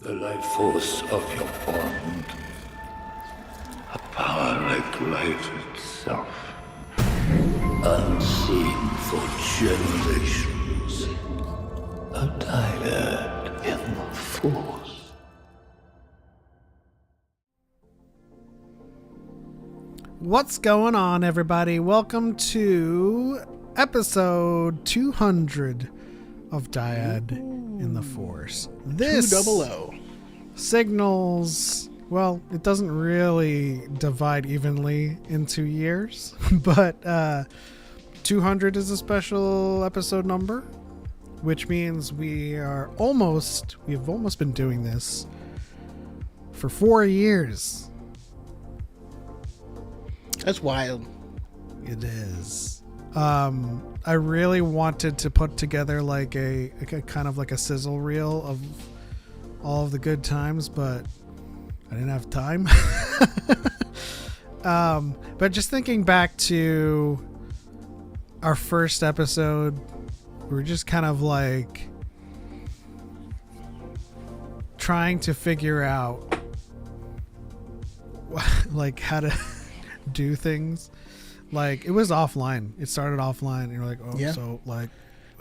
The life force of your bond, a power like life itself, unseen for generations, a dyad in the force. What's going on, everybody? Welcome to episode 200 of DYAD in the Force. This 200 signals, well, it doesn't really divide evenly into years, but 200 is a special episode number, which means we've almost been doing this for 4 years. That's wild. It is. I really wanted to put together like a kind of like a sizzle reel of all of the good times, but I didn't have time. But just thinking back to our first episode, we were just kind of like trying to figure out like how to do things. Like, it was offline. It started offline, and you're like, oh, yeah. So like,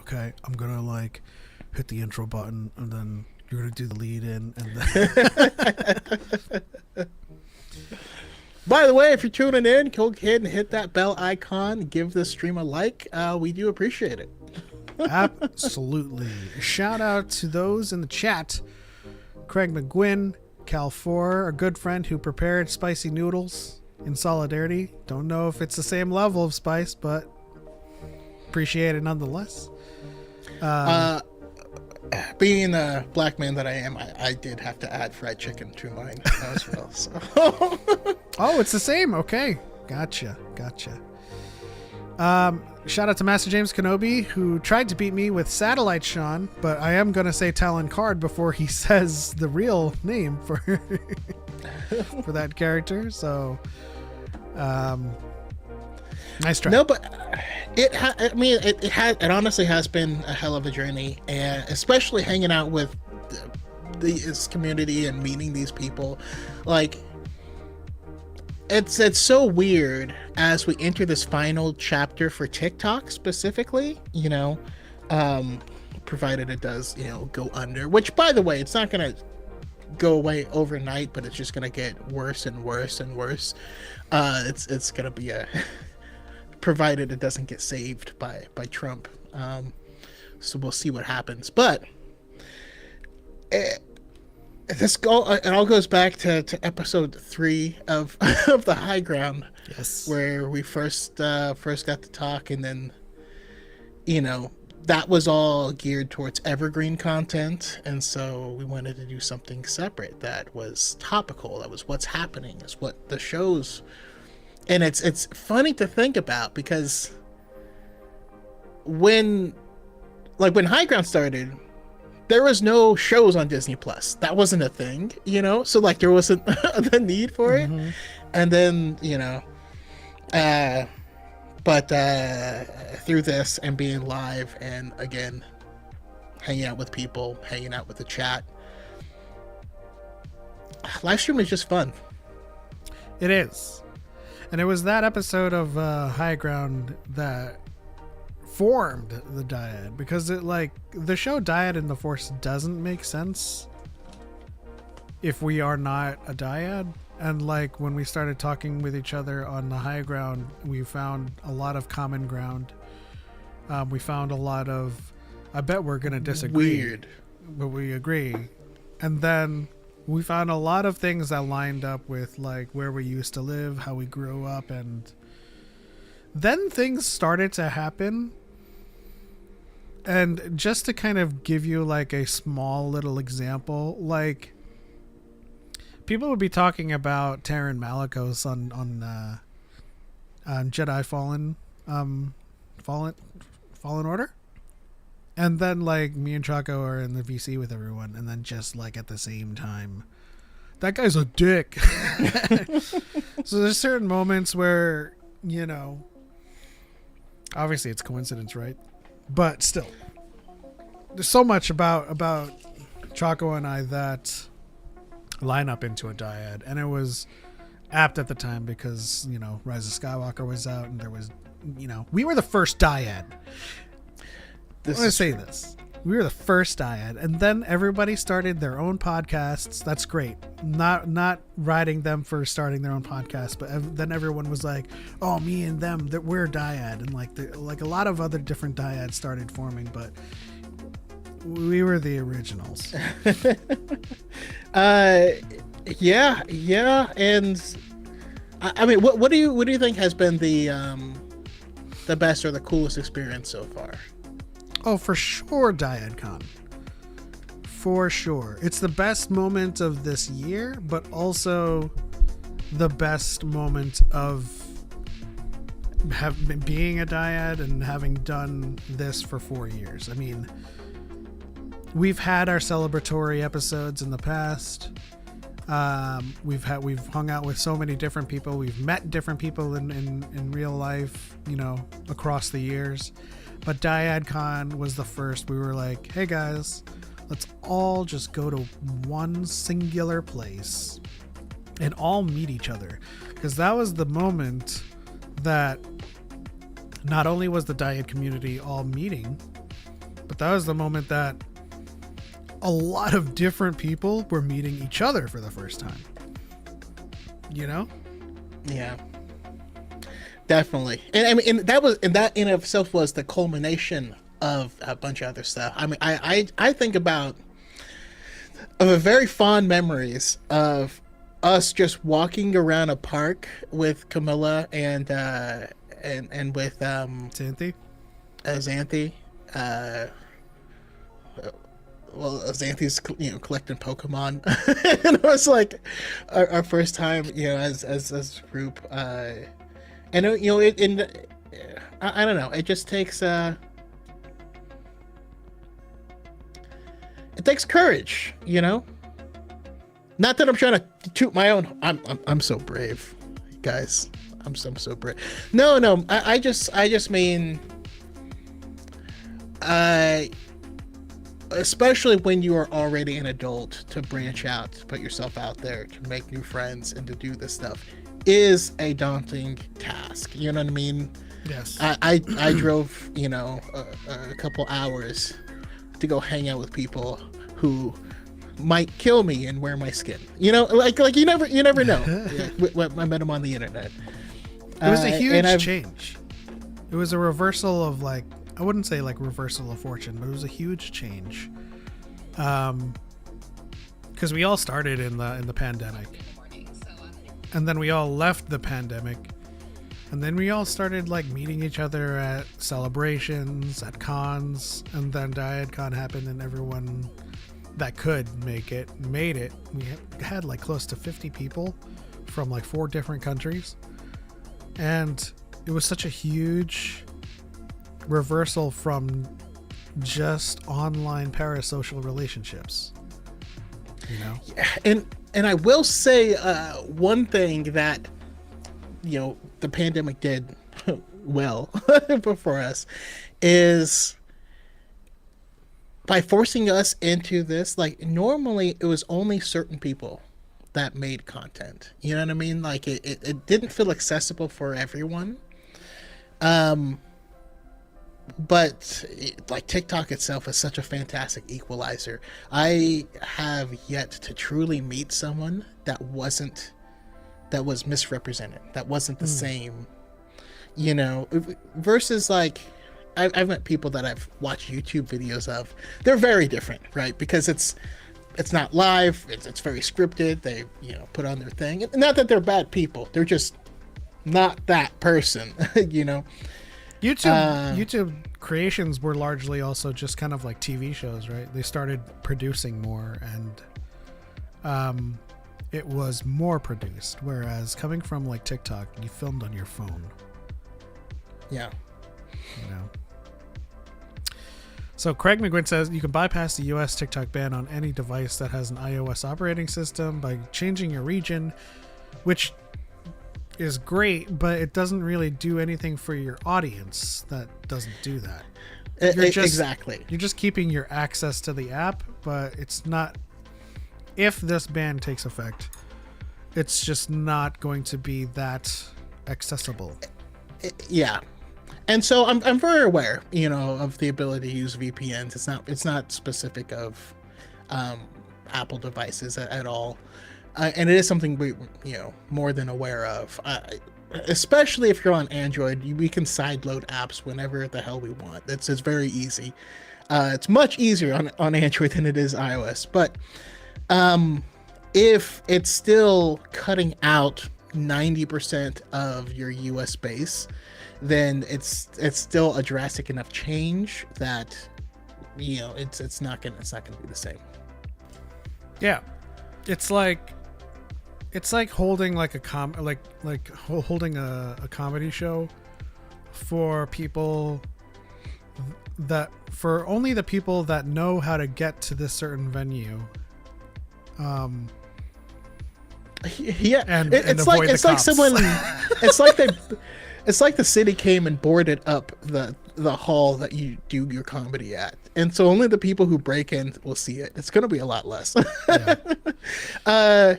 okay, I'm gonna like hit the intro button, and then you're gonna do the lead in, and then By the way, if you're tuning in, go ahead and hit that bell icon, give this stream a like. We do appreciate it. Absolutely. Shout out to those in the chat: Craig McGuinn, Cal4, a good friend who prepared spicy noodles in solidarity. Don't know if it's the same level of spice, but appreciate it nonetheless. Being a black man that I am, I did have to add fried chicken to mine as well. So. Oh, it's the same. Okay. Gotcha. Shout out to Master James Kenobi, who tried to beat me with Satellite Sean, but I am going to say Talon Card before he says the real name for for that character. So nice try. No, but it honestly has been a hell of a journey, and especially hanging out with this community and meeting these people. Like, it's so weird as we enter this final chapter for TikTok specifically, provided it does, go under, which, by the way, it's not going to go away overnight, but it's just going to get worse and worse and worse. It's going to be provided it doesn't get saved by Trump. So we'll see what happens. But it all goes back to episode 3 of the High Ground. Yes. Where we first got to talk, and then that was all geared towards evergreen content, and so we wanted to do something separate that was topical, that was what's happening, is what the shows. And it's funny to think about, because when High Ground started, there was no shows on Disney Plus. That wasn't a thing, so like there wasn't the need for it. Mm-hmm. And then but through this and being live, and again hanging out with people, hanging out with the chat, live stream is just fun. It is. And it was that episode of High Ground that formed the DYAD, because the show DYAD in the Force doesn't make sense if we are not a dyad. And like when we started talking with each other on the high ground, we found a lot of common ground. We found a lot of, I bet we're going to disagree. Weird. But we agree. And then we found a lot of things that lined up with like where we used to live, how we grew up, and then things started to happen. And just to kind of give you like a small little example, like people would be talking about Terran Malicos on Jedi Fallen Order. And then like me and Choco are in the VC with everyone, and then just like at the same time, that guy's a dick. So there's certain moments where, you know, obviously it's coincidence, right? But still, there's so much about Choco and I that line up into a dyad, and it was apt at the time because, you know, Rise of Skywalker was out, and there was, you know, we were the first dyad. I want to say this. We were the first dyad, and then everybody started their own podcasts. That's great. Not riding them for starting their own podcast, but then everyone was like, "Oh, me and them, that we're dyad," and like a lot of other different dyads started forming, but we were the originals. Yeah, and I mean, what do you think has been the best or the coolest experience so far? Oh, for sure, DYADCon. For sure. It's the best moment of this year, but also the best moment of being a dyad and having done this for 4 years. I mean, we've had our celebratory episodes in the past. We've hung out with so many different people. We've met different people in real life, you know, across the years. But DYADCon was the first. We were like, hey guys, let's all just go to one singular place and all meet each other. Because that was the moment that not only was the dyad community all meeting, but that was the moment that a lot of different people were meeting each other for the first time. You know? Yeah. Definitely. And I mean, that in of itself was the culmination of a bunch of other stuff. I mean, I think about a very fond memories of us just walking around a park with Camilla and with Xanthi. Xanthi. Well, Xanthi's, you know, collecting Pokemon, and it was like our first time, you know, as a group. And you know, I don't know. It just takes it takes courage, you know. Not that I'm trying to toot my own. I'm so brave, guys. I'm so brave. No. I just mean, especially when you are already an adult, to branch out, to put yourself out there, to make new friends, and to do this stuff is a daunting task. You know what I mean? Yes. I drove, you know, a couple hours to go hang out with people who might kill me and wear my skin. You know, like you never know. I met them on the internet. It was a huge change. It was a reversal of, like, I wouldn't say like reversal of fortune, but it was a huge change. Because we all started in the pandemic. And then we all left the pandemic, and then we all started like meeting each other at celebrations, at cons, and then DYADCon happened, and everyone that could make it made it. We had like close to 50 people from like 4 different countries, and it was such a huge reversal from just online parasocial relationships, you know? Yeah, and I will say one thing that, you know, the pandemic did well for us is by forcing us into this. Like, normally it was only certain people that made content. You know what I mean? Like, it didn't feel accessible for everyone. but like TikTok itself is such a fantastic equalizer. I have yet to truly meet someone that was misrepresented, that wasn't the same, you know, versus like I've met people that I've watched YouTube videos of. They're very different, right? Because it's not live, it's very scripted. They, you know, put on their thing. Not that they're bad people, they're just not that person. You know, YouTube creations were largely also just kind of like TV shows, right? They started producing more, and it was more produced, whereas coming from like TikTok, you filmed on your phone. Yeah. You know. So Craig McGuinn says you can bypass the US TikTok ban on any device that has an iOS operating system by changing your region, which is great, but it doesn't really do anything for your audience. That doesn't do that. Exactly. You're just keeping your access to the app, but it's not. If this ban takes effect, it's just not going to be that accessible. Yeah. And so I'm very aware, you know, of the ability to use VPNs. It's not specific of Apple devices at all, and it is something we, you know, more than aware of. Especially if you're on Android, we can sideload apps whenever the hell we want. It's very easy. It's much easier on Android than it is iOS. But if it's still cutting out 90% of your US base, then it's still a drastic enough change that, you know, it's not gonna be the same. Yeah, it's like holding like holding a comedy show for people that, for only the people that know how to get to this certain venue. Yeah, and it's avoid like the cops. someone. It's like the city came and boarded up the hall that you do your comedy at, and so only the people who break in will see it. It's going to be a lot less. Yeah.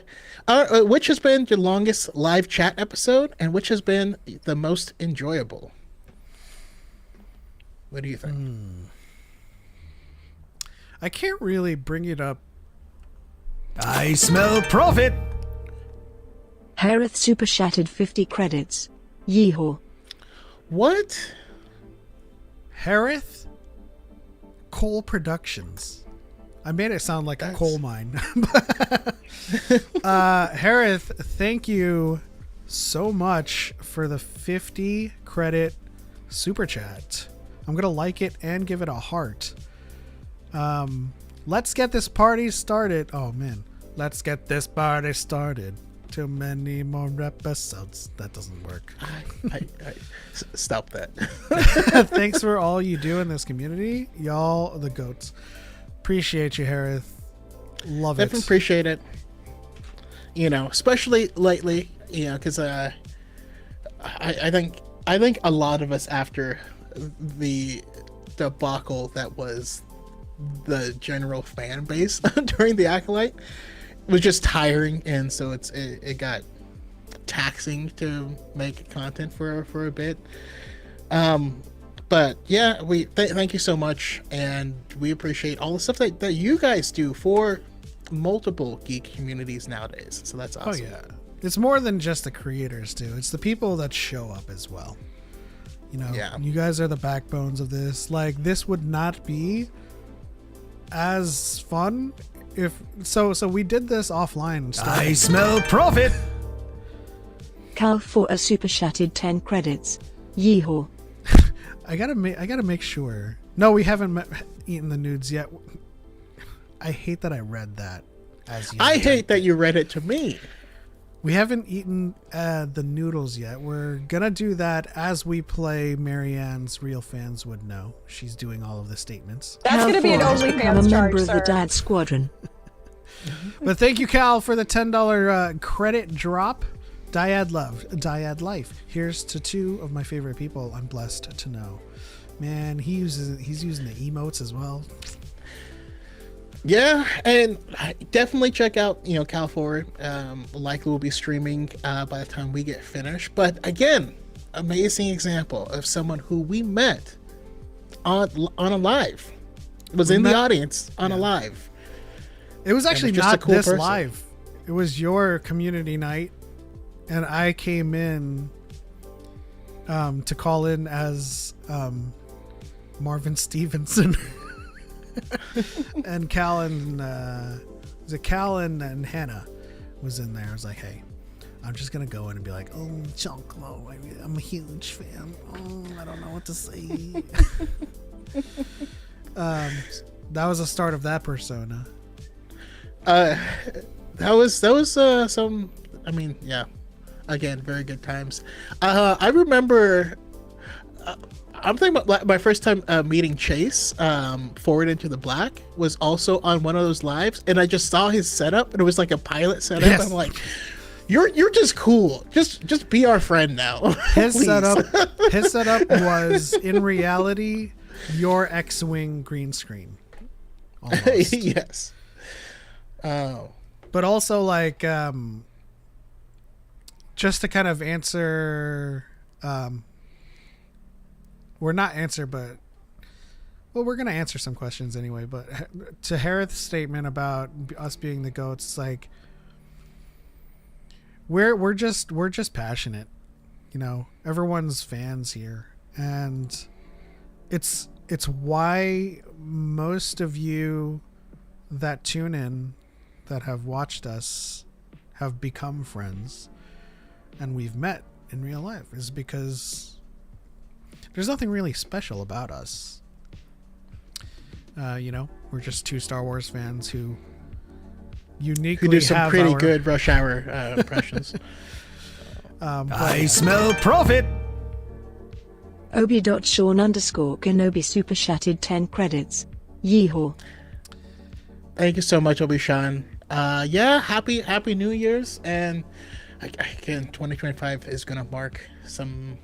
Which has been your longest live chat episode, and which has been the most enjoyable? What do you think? I can't really bring it up. I smell profit. Harith super shattered 50 credits. Yeehaw. What? Harith Coal Productions. I made it sound like a coal mine. Harith, thank you so much for the 50 credit super chat. I'm going to like it and give it a heart. Let's get this party started. Oh, man. Let's get this party started. Too many more episodes. That doesn't work. Stop that. Thanks for all you do in this community. Y'all the goats. Appreciate you, Harith. Love Definitely it. appreciate it. You know, especially lately, you know, because I think a lot of us, after the debacle that was the general fan base during the Acolyte, was just tiring, and so it got taxing to make content for a bit. But yeah, we thank you so much, and we appreciate all the stuff that you guys do for multiple geek communities nowadays. So that's awesome. Oh yeah, it's more than just the creators do. It's the people that show up as well. You know, You guys are the backbones of this. Like, this would not be as fun if so we did this offline. I smell profit. Cal for a super shattered 10 credits. Yeehaw. I gotta make sure. No, we haven't eaten the nudes yet. I hate that I read that as you. I hate that you read it to me. We haven't eaten the noodles yet. We're gonna do that as we play Marianne's Real Fans Would Know. She's doing all of the statements. That's going to be an Cal for has become OnlyFans a charge, member of the sir. DYAD squadron. But thank you, Cal, for the $10 credit drop. DYAD love, DYAD life. Here's to two of my favorite people I'm blessed to know. Man, he's using the emotes as well. Yeah, and definitely check out, you know, Cal Ford. Likely will be streaming by the time we get finished. But again, amazing example of someone who we met on a live. Was in the audience on a live. It was actually just a not cool this person. live. It was your community night, and I came in to call in as Marvin Stevenson. And Cal and was it Cal and Hannah was in there. I was like, hey, I'm just gonna go in and be like, oh, Choco, I'm a huge fan. Oh, I don't know what to say. That was the start of that persona. That was some. I mean, yeah. Again, very good times. I remember. I'm thinking about my first time meeting Chase. Forward Into the Black was also on one of those lives, and I just saw his setup, and it was like a pilot setup. Yes. I'm like, you're just cool. Just be our friend now. His Please. setup was in reality your X-wing green screen. Almost. Yes. Oh. But also like just to kind of answer we're not answer but well, we're gonna answer some questions anyway, but to Harith's statement about us being the goats, it's like we're just passionate, you know. Everyone's fans here, and it's why most of you that tune in that have watched us have become friends and we've met in real life, is because there's nothing really special about us. You know, we're just two Star Wars fans who uniquely do some have pretty our, good Rush Hour impressions. I smell profit. Obi.Sean_Kenobi super chatted 10 credits. Yeehaw. Thank you so much, Obi-Sean. Yeah, happy New Year's, and again, 2025 is gonna mark some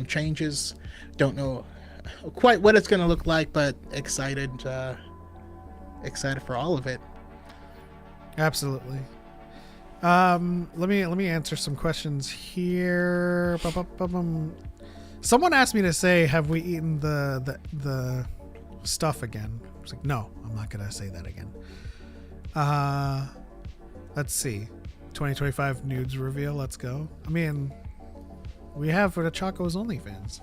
changes. Don't know quite what it's gonna look like, but excited for all of it. Absolutely. Let me answer some questions here. Someone asked me to say, have we eaten the stuff again? I was like, no, I'm not gonna say that again. Let's see. 2025 nudes reveal. Let's go. I mean, we have for the Choco's OnlyFans.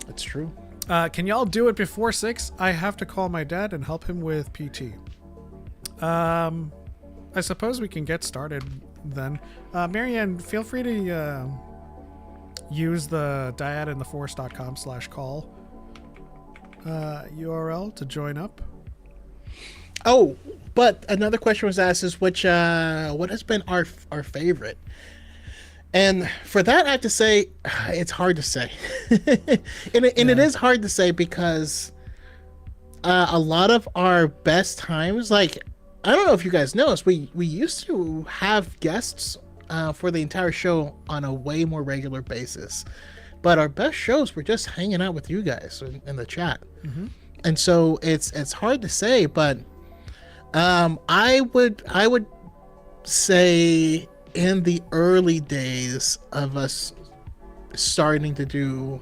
It's true. Can y'all do it before 6? I have to call my dad and help him with PT. I suppose we can get started then. Marianne, feel free to use the dyadintheforce.com/call URL to join up. Oh, but another question was asked is what has been our favorite? And for that, I have to say, it's hard to say. and it is hard to say because a lot of our best times, like, I don't know if you guys noticed, we used to have guests for the entire show on a way more regular basis. But our best shows were just hanging out with you guys in the chat. Mm-hmm. And so it's hard to say, but I would say in the early days of us starting to do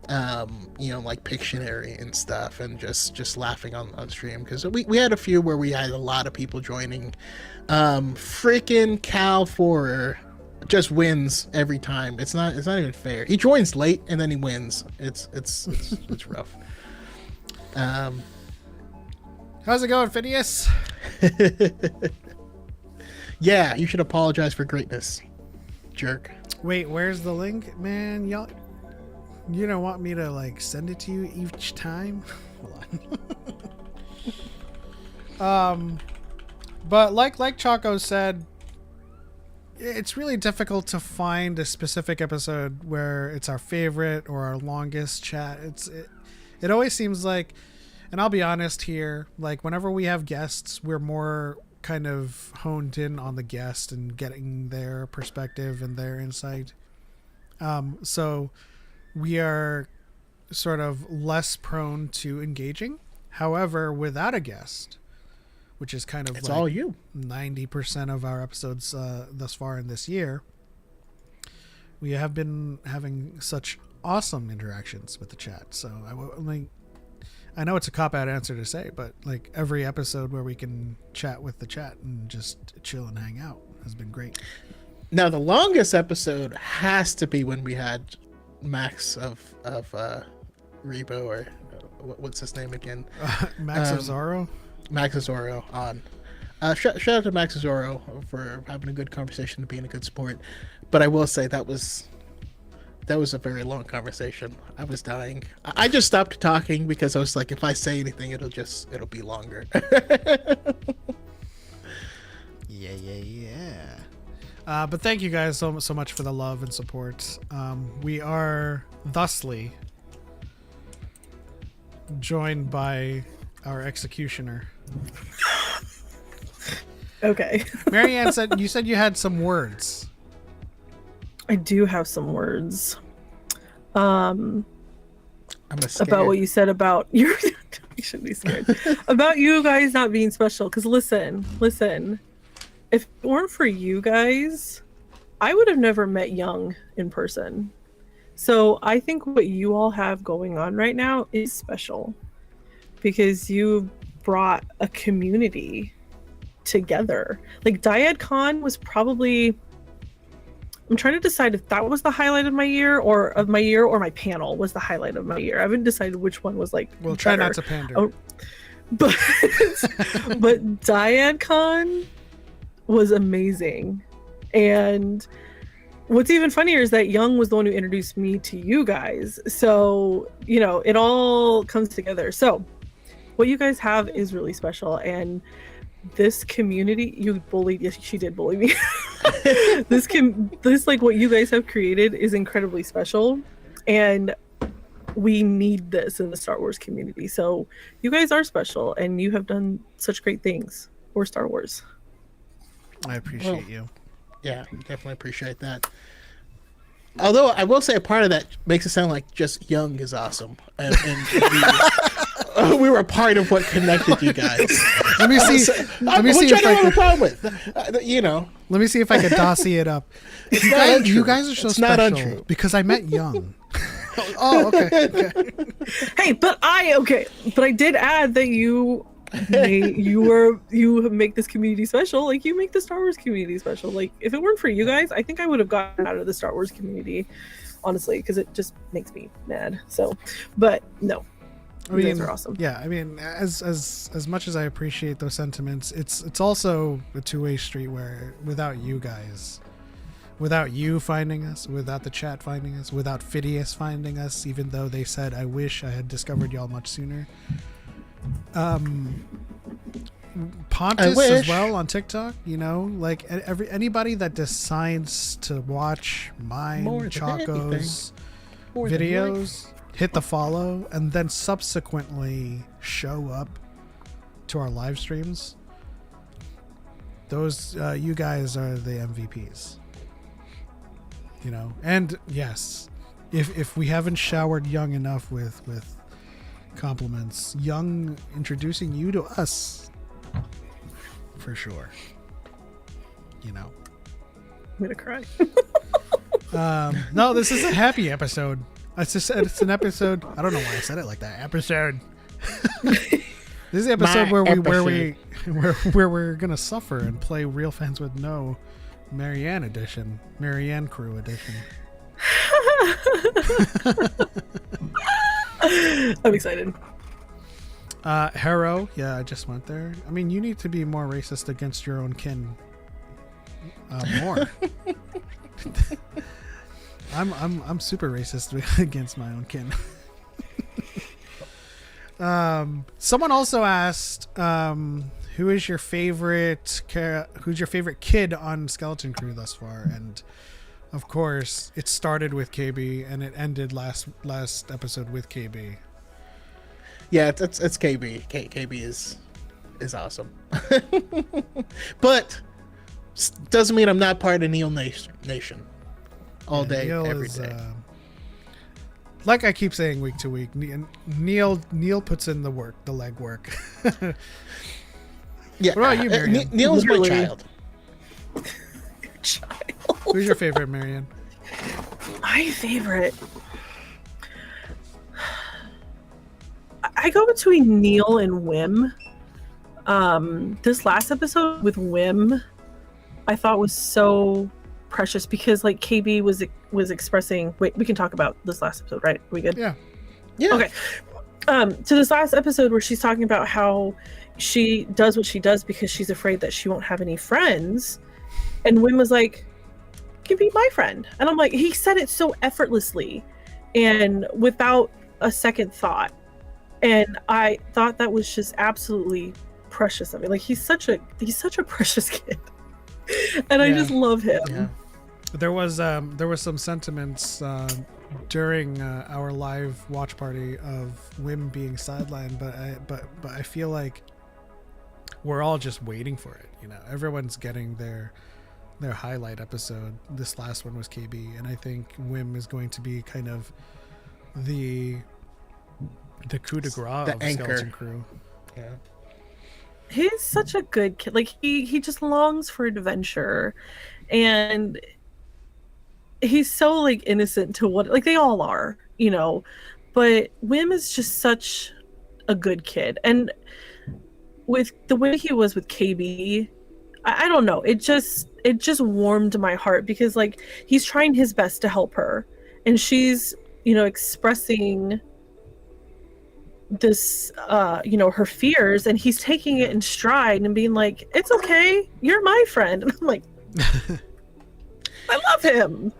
like Pictionary and stuff, and just laughing on stream, because we had a few where we had a lot of people joining. Freaking Cal Forer just wins every time. It's not even fair. He joins late and then he wins. It's rough. How's it going, Phineas? Yeah, you should apologize for greatness, jerk. Wait, where's the link, man? Y'all, you don't want me to like send it to you each time? Hold on. But like Choco said, it's really difficult to find a specific episode where it's our favorite or our longest chat. It always seems like, and I'll be honest here, like whenever we have guests, we're more kind of honed in on the guest and getting their perspective and their insight. So we are sort of less prone to engaging. However, without a guest, which is kind of it's like all you. 90% of our episodes thus far in this year, we have been having such awesome interactions with the chat. So I know it's a cop-out answer to say, but like every episode where we can chat with the chat and just chill and hang out has been great. Now the longest episode has to be when we had Max of Rebo, or what's his name again? Max of Zorro. Max of Zorro on. Shout out to Max of Zorro for having a good conversation and being a good sport. But I will say that was a very long conversation. I was dying. I just stopped talking because I was like, if I say anything, it'll be longer. Yeah. But thank you guys so much for the love and support. We are thusly joined by our executioner. Okay. Marianne said you had some words. I do have some words. I'm about what you said about you shouldn't be scared. About you guys not being special. Because listen. If it weren't for you guys, I would have never met Young in person. So I think what you all have going on right now is special. Because you brought a community together. Like DYAD Con was probably, I'm trying to decide if that was the highlight of my year or my panel was the highlight of my year. I haven't decided which one was like Well, better. try not to pander. But DYAD Con was amazing. And what's even funnier is that Young was the one who introduced me to you guys. So, it all comes together. So what you guys have is really special. And this community, you bullied, yes, she did bully me. This like what you guys have created is incredibly special. And we need this in the Star Wars community. So you guys are special and you have done such great things for Star Wars. I appreciate you. Yeah, definitely appreciate that. Although I will say a part of that makes it sound like just Young is awesome, and we were part of what connected you guys. Let me see. Let me see which if I don't I have a can. problem with. Let me see if I can dossier it up. You guys are so It's not special untrue. because I met Young. Oh, okay. Hey, but I did add that you make this community special. Like you make the Star Wars community special. Like if it weren't for you guys, I think I would have gotten out of the Star Wars community, honestly, because it just makes me mad. So, but no, you guys are awesome. Yeah, I mean, as much as I appreciate those sentiments, it's also a two-way street where without you guys, without you finding us, without the chat finding us, without Phidias finding us, even though they said I wish I had discovered y'all much sooner. Pontus as well on TikTok, like anybody that decides to watch mine, Choco's videos, hit the follow, and then subsequently show up to our live streams. Those you guys are the MVPs. And yes, if we haven't showered Young enough with compliments, Young introducing you to us, for sure. I'm gonna cry. No, this is a happy episode. It's an episode. I don't know why I said it like that. Episode. This is the episode where we're gonna suffer and play Real Fans with No Marianne edition, Marianne Crew edition. I'm excited. Harrow, yeah, I just went there. I mean, you need to be more racist against your own kin. More. I'm super racist against my own kin. Someone also asked, who's your favorite kid on Skeleton Crew thus far? And of course, it started with KB and it ended last episode with KB. Yeah, it's KB. KB is awesome. But doesn't mean I'm not part of Neil Nation. All day, Neil every day. Like I keep saying week to week, Neil puts in the work, the leg work. Yeah. What about you, Marianne? Neil is my Literally. child. Who's your favorite, Marianne? My favorite. I go between Neil and Wim. This last episode with Wim, I thought was so precious because like KB was expressing. Wait, we can talk about this last episode, right? Are we good? Yeah. Okay. To this last episode where she's talking about how she does what she does because she's afraid that she won't have any friends, and Wim was like, "You can be my friend," and I'm like, he said it so effortlessly and without a second thought, and I thought that was just absolutely precious of me. Like he's such a precious kid, and I just love him. Yeah. There was some sentiments during our live watch party of Wim being sidelined, but I feel like we're all just waiting for it. You know, everyone's getting their highlight episode. This last one was KB, and I think Wim is going to be kind of the coup de grace The of anchor. Skeleton Crew. Yeah. He's such a good kid. Like he just longs for adventure, and he's so like innocent to what like they all are, you know. But Wim is just such a good kid, and with the way he was with KB, I don't know. It just warmed my heart because like he's trying his best to help her, and she's expressing this her fears, and he's taking it in stride and being like, "It's okay, you're my friend." And I'm like, I love him.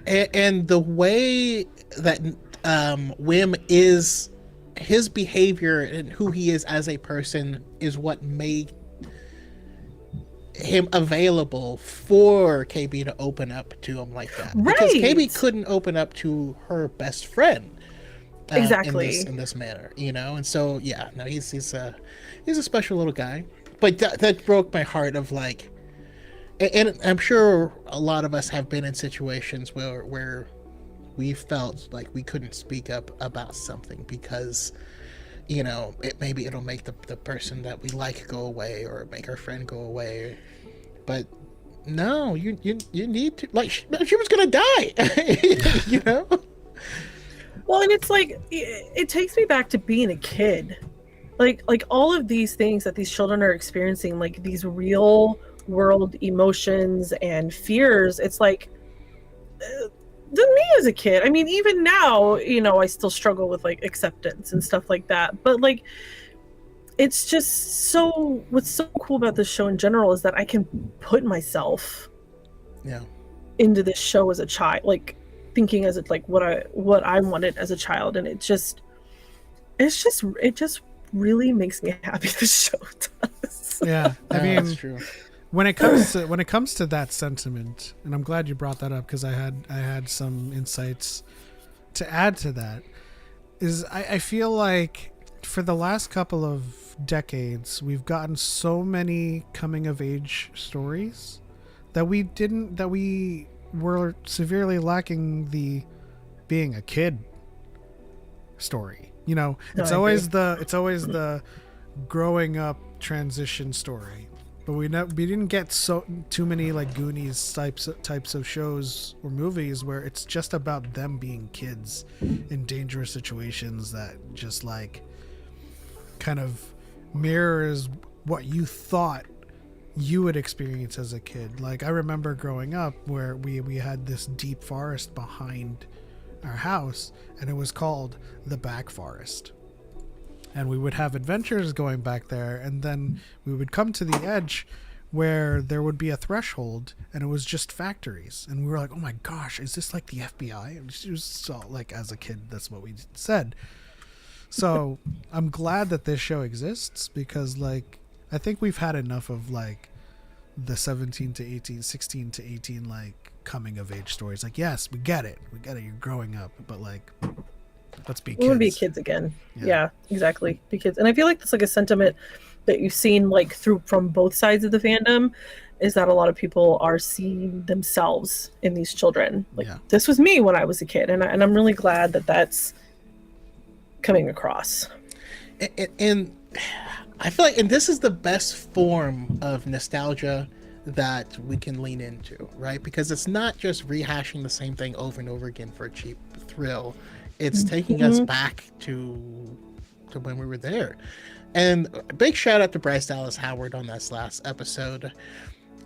And the way that Wim is, his behavior and who he is as a person is what made him available for KB to open up to him like that. Right. Because KB couldn't open up to her best friend. Exactly. In this manner, and so he's a special little guy. But that broke my heart of like, and I'm sure a lot of us have been in situations where we felt like we couldn't speak up about something because maybe it'll make the person that we like go away or make our friend go away. But no, you need to, like, she was gonna die. Well, and it's like it takes me back to being a kid, like all of these things that these children are experiencing, like these real world emotions and fears. It's like me as a kid. I mean, even now, I still struggle with like acceptance and stuff like that. But like, it's just what's so cool about this show in general is that I can put myself into this show as a child, like thinking as like what I wanted as a child, and it just really makes me happy. The show does. Yeah, I mean, that's true. When it comes to that sentiment, and I'm glad you brought that up because I had some insights to add to that. Is I feel like for the last couple of decades we've gotten so many coming of age stories that we were severely lacking the being a kid story. It's always the growing up transition story. But we didn't get too many like Goonies types of shows or movies where it's just about them being kids in dangerous situations that just like kind of mirrors what you thought you would experience as a kid. Like I remember growing up where we had this deep forest behind our house, and it was called the Back Forest. And we would have adventures going back there, and then we would come to the edge where there would be a threshold, and it was just factories. And we were like, oh my gosh, is this like the FBI? It was so, like, as a kid, that's what we said. So I'm glad that this show exists because, like, I think we've had enough of, like, the 17 to 18, 16 to 18, like, coming of age stories. Like, yes, we get it. You're growing up, but, like, let's be kids. We want to be kids again. Yeah, exactly. Be kids. And I feel like that's like a sentiment that you've seen like from both sides of the fandom, is that a lot of people are seeing themselves in these children. Like this was me when I was a kid, and I'm really glad that that's coming across. And I feel like, and this is the best form of nostalgia that we can lean into, right? Because it's not just rehashing the same thing over and over again for a cheap thrill. It's taking us back to to when we were there. And a big shout out to Bryce Dallas Howard on this last episode.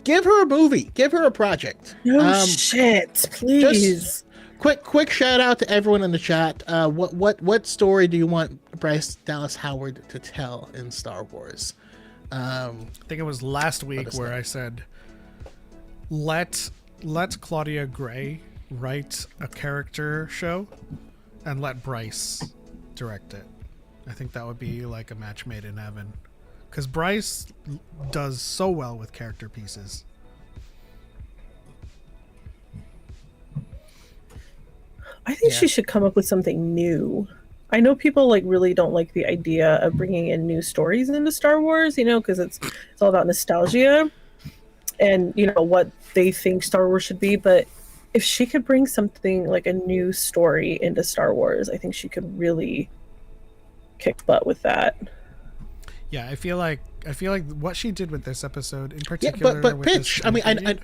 Give her a movie. Give her a project. No shit, please. Quick shout out to everyone in the chat. What story do you want Bryce Dallas Howard to tell in Star Wars? I think it was last week where I said, let Claudia Gray write a character show and let Bryce direct it. I think that would be like a match made in heaven, because Bryce does so well with character pieces. I think she should come up with something new. I know people like really don't like the idea of bringing in new stories into Star Wars, you know, because it's all about nostalgia and, you know, what they think Star Wars should be. But if she could bring something like a new story into Star Wars, I think she could really kick butt with that. Yeah, I feel like what she did with this episode in particular. Yeah, but pitch. I mean, I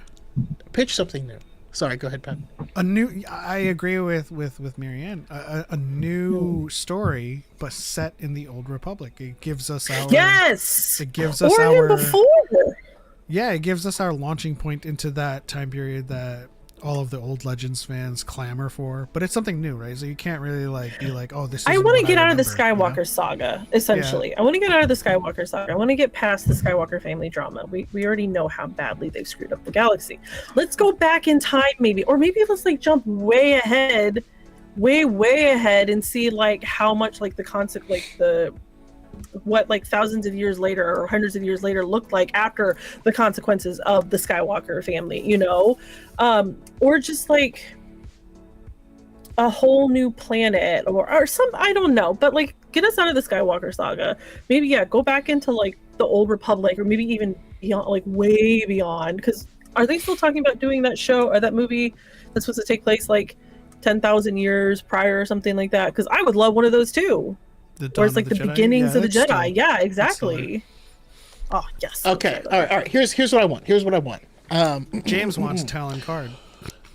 pitch something new. Sorry, go ahead, Pat. I agree with Marianne. A new story, but set in the Old Republic. It gives us our It gives us our before. Yeah, it gives us our launching point into that time period that all of the old Legends fans clamor for. But it's something new, right? So you can't really be like, oh, this is. I want to get out of the Skywalker saga, essentially. Yeah. I want to get out of the Skywalker saga. I want to get past the Skywalker family drama. We already know how badly they've screwed up the galaxy. Let's go back in time, maybe. Or maybe let's jump way ahead, way ahead, and see how much the concept, what thousands of years later or hundreds of years later looked like after the consequences of the Skywalker family, you know, or just a whole new planet or some, I don't know, but get us out of the Skywalker saga. Maybe go back into the Old Republic, or maybe even beyond, way beyond. Because are they still talking about doing that show or that movie that's supposed to take place 10,000 years prior or something like that? Because I would love one of those too. Or it's the beginnings of the Jedi. Yeah, exactly. Oh, yes. Okay. All right. Here's what I want. James wants Talon Card.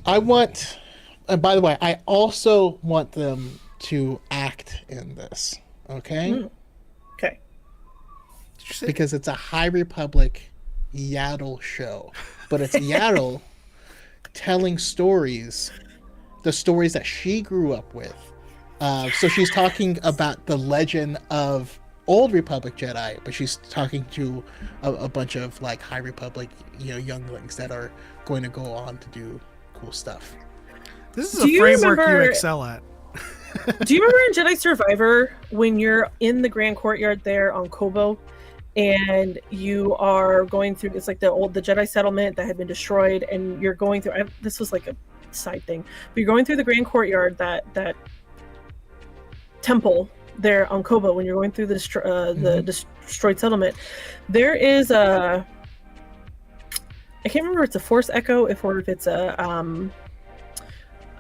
I want, and by the way, I also want them to act in this. Okay. Okay. Because it's a High Republic Yaddle show, but it's Yaddle telling stories, the stories that she grew up with. So she's talking about the legend of Old Republic Jedi, but she's talking to a bunch of High Republic, younglings that are going to go on to do cool stuff. This is a framework you excel at. Do you remember in Jedi Survivor when you're in the Grand Courtyard there on Kobo, and you are going through, it's the Jedi settlement that had been destroyed, and you're going through. This was a side thing, but you're going through the Grand Courtyard, that temple there on Kobo, when you're going through the destroyed settlement. There is I can't remember if it's a Force Echo or if it's a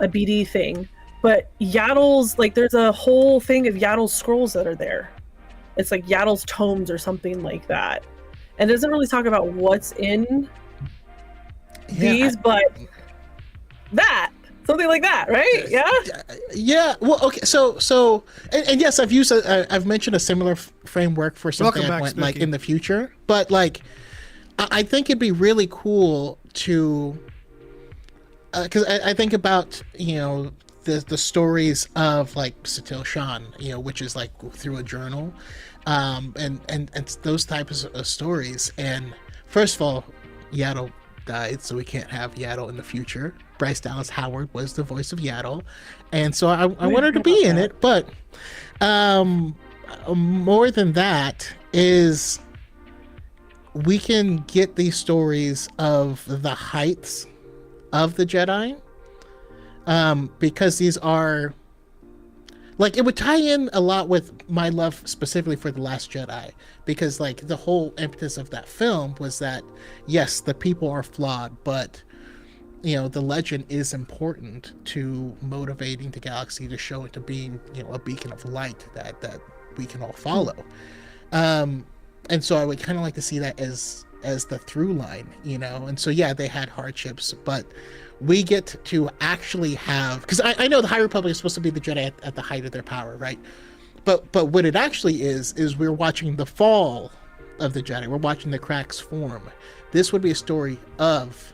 BD thing, but Yaddle's there's a whole thing of Yaddle's scrolls that are there. It's Yaddle's tomes or something like that, and it doesn't really talk about what's in these, but something like that, right? Yeah. Yeah. Well, okay. So, and yes, I've mentioned a similar framework for something I want in the future. But I think it'd be really cool to, because I think about the stories of Satil Shan, which is through a journal, and those types of stories. And first of all, Yaddle died, so we can't have Yaddle in the future. Bryce Dallas Howard was the voice of Yaddle, and so I want her to be in it. But more than that is, we can get these stories of the heights of the Jedi, because these are it would tie in a lot with my love specifically for The Last Jedi, because the whole impetus of that film was that, yes, the people are flawed, but the legend is important to motivating the galaxy, to show it to being a beacon of light that we can all follow. And so I would kind of like to see that as the through line, and so they had hardships, but we get to actually have, because I know the High Republic is supposed to be the Jedi at the height of their power, right? but what it actually is we're watching the fall of the Jedi. We're watching the cracks form. This would be a story of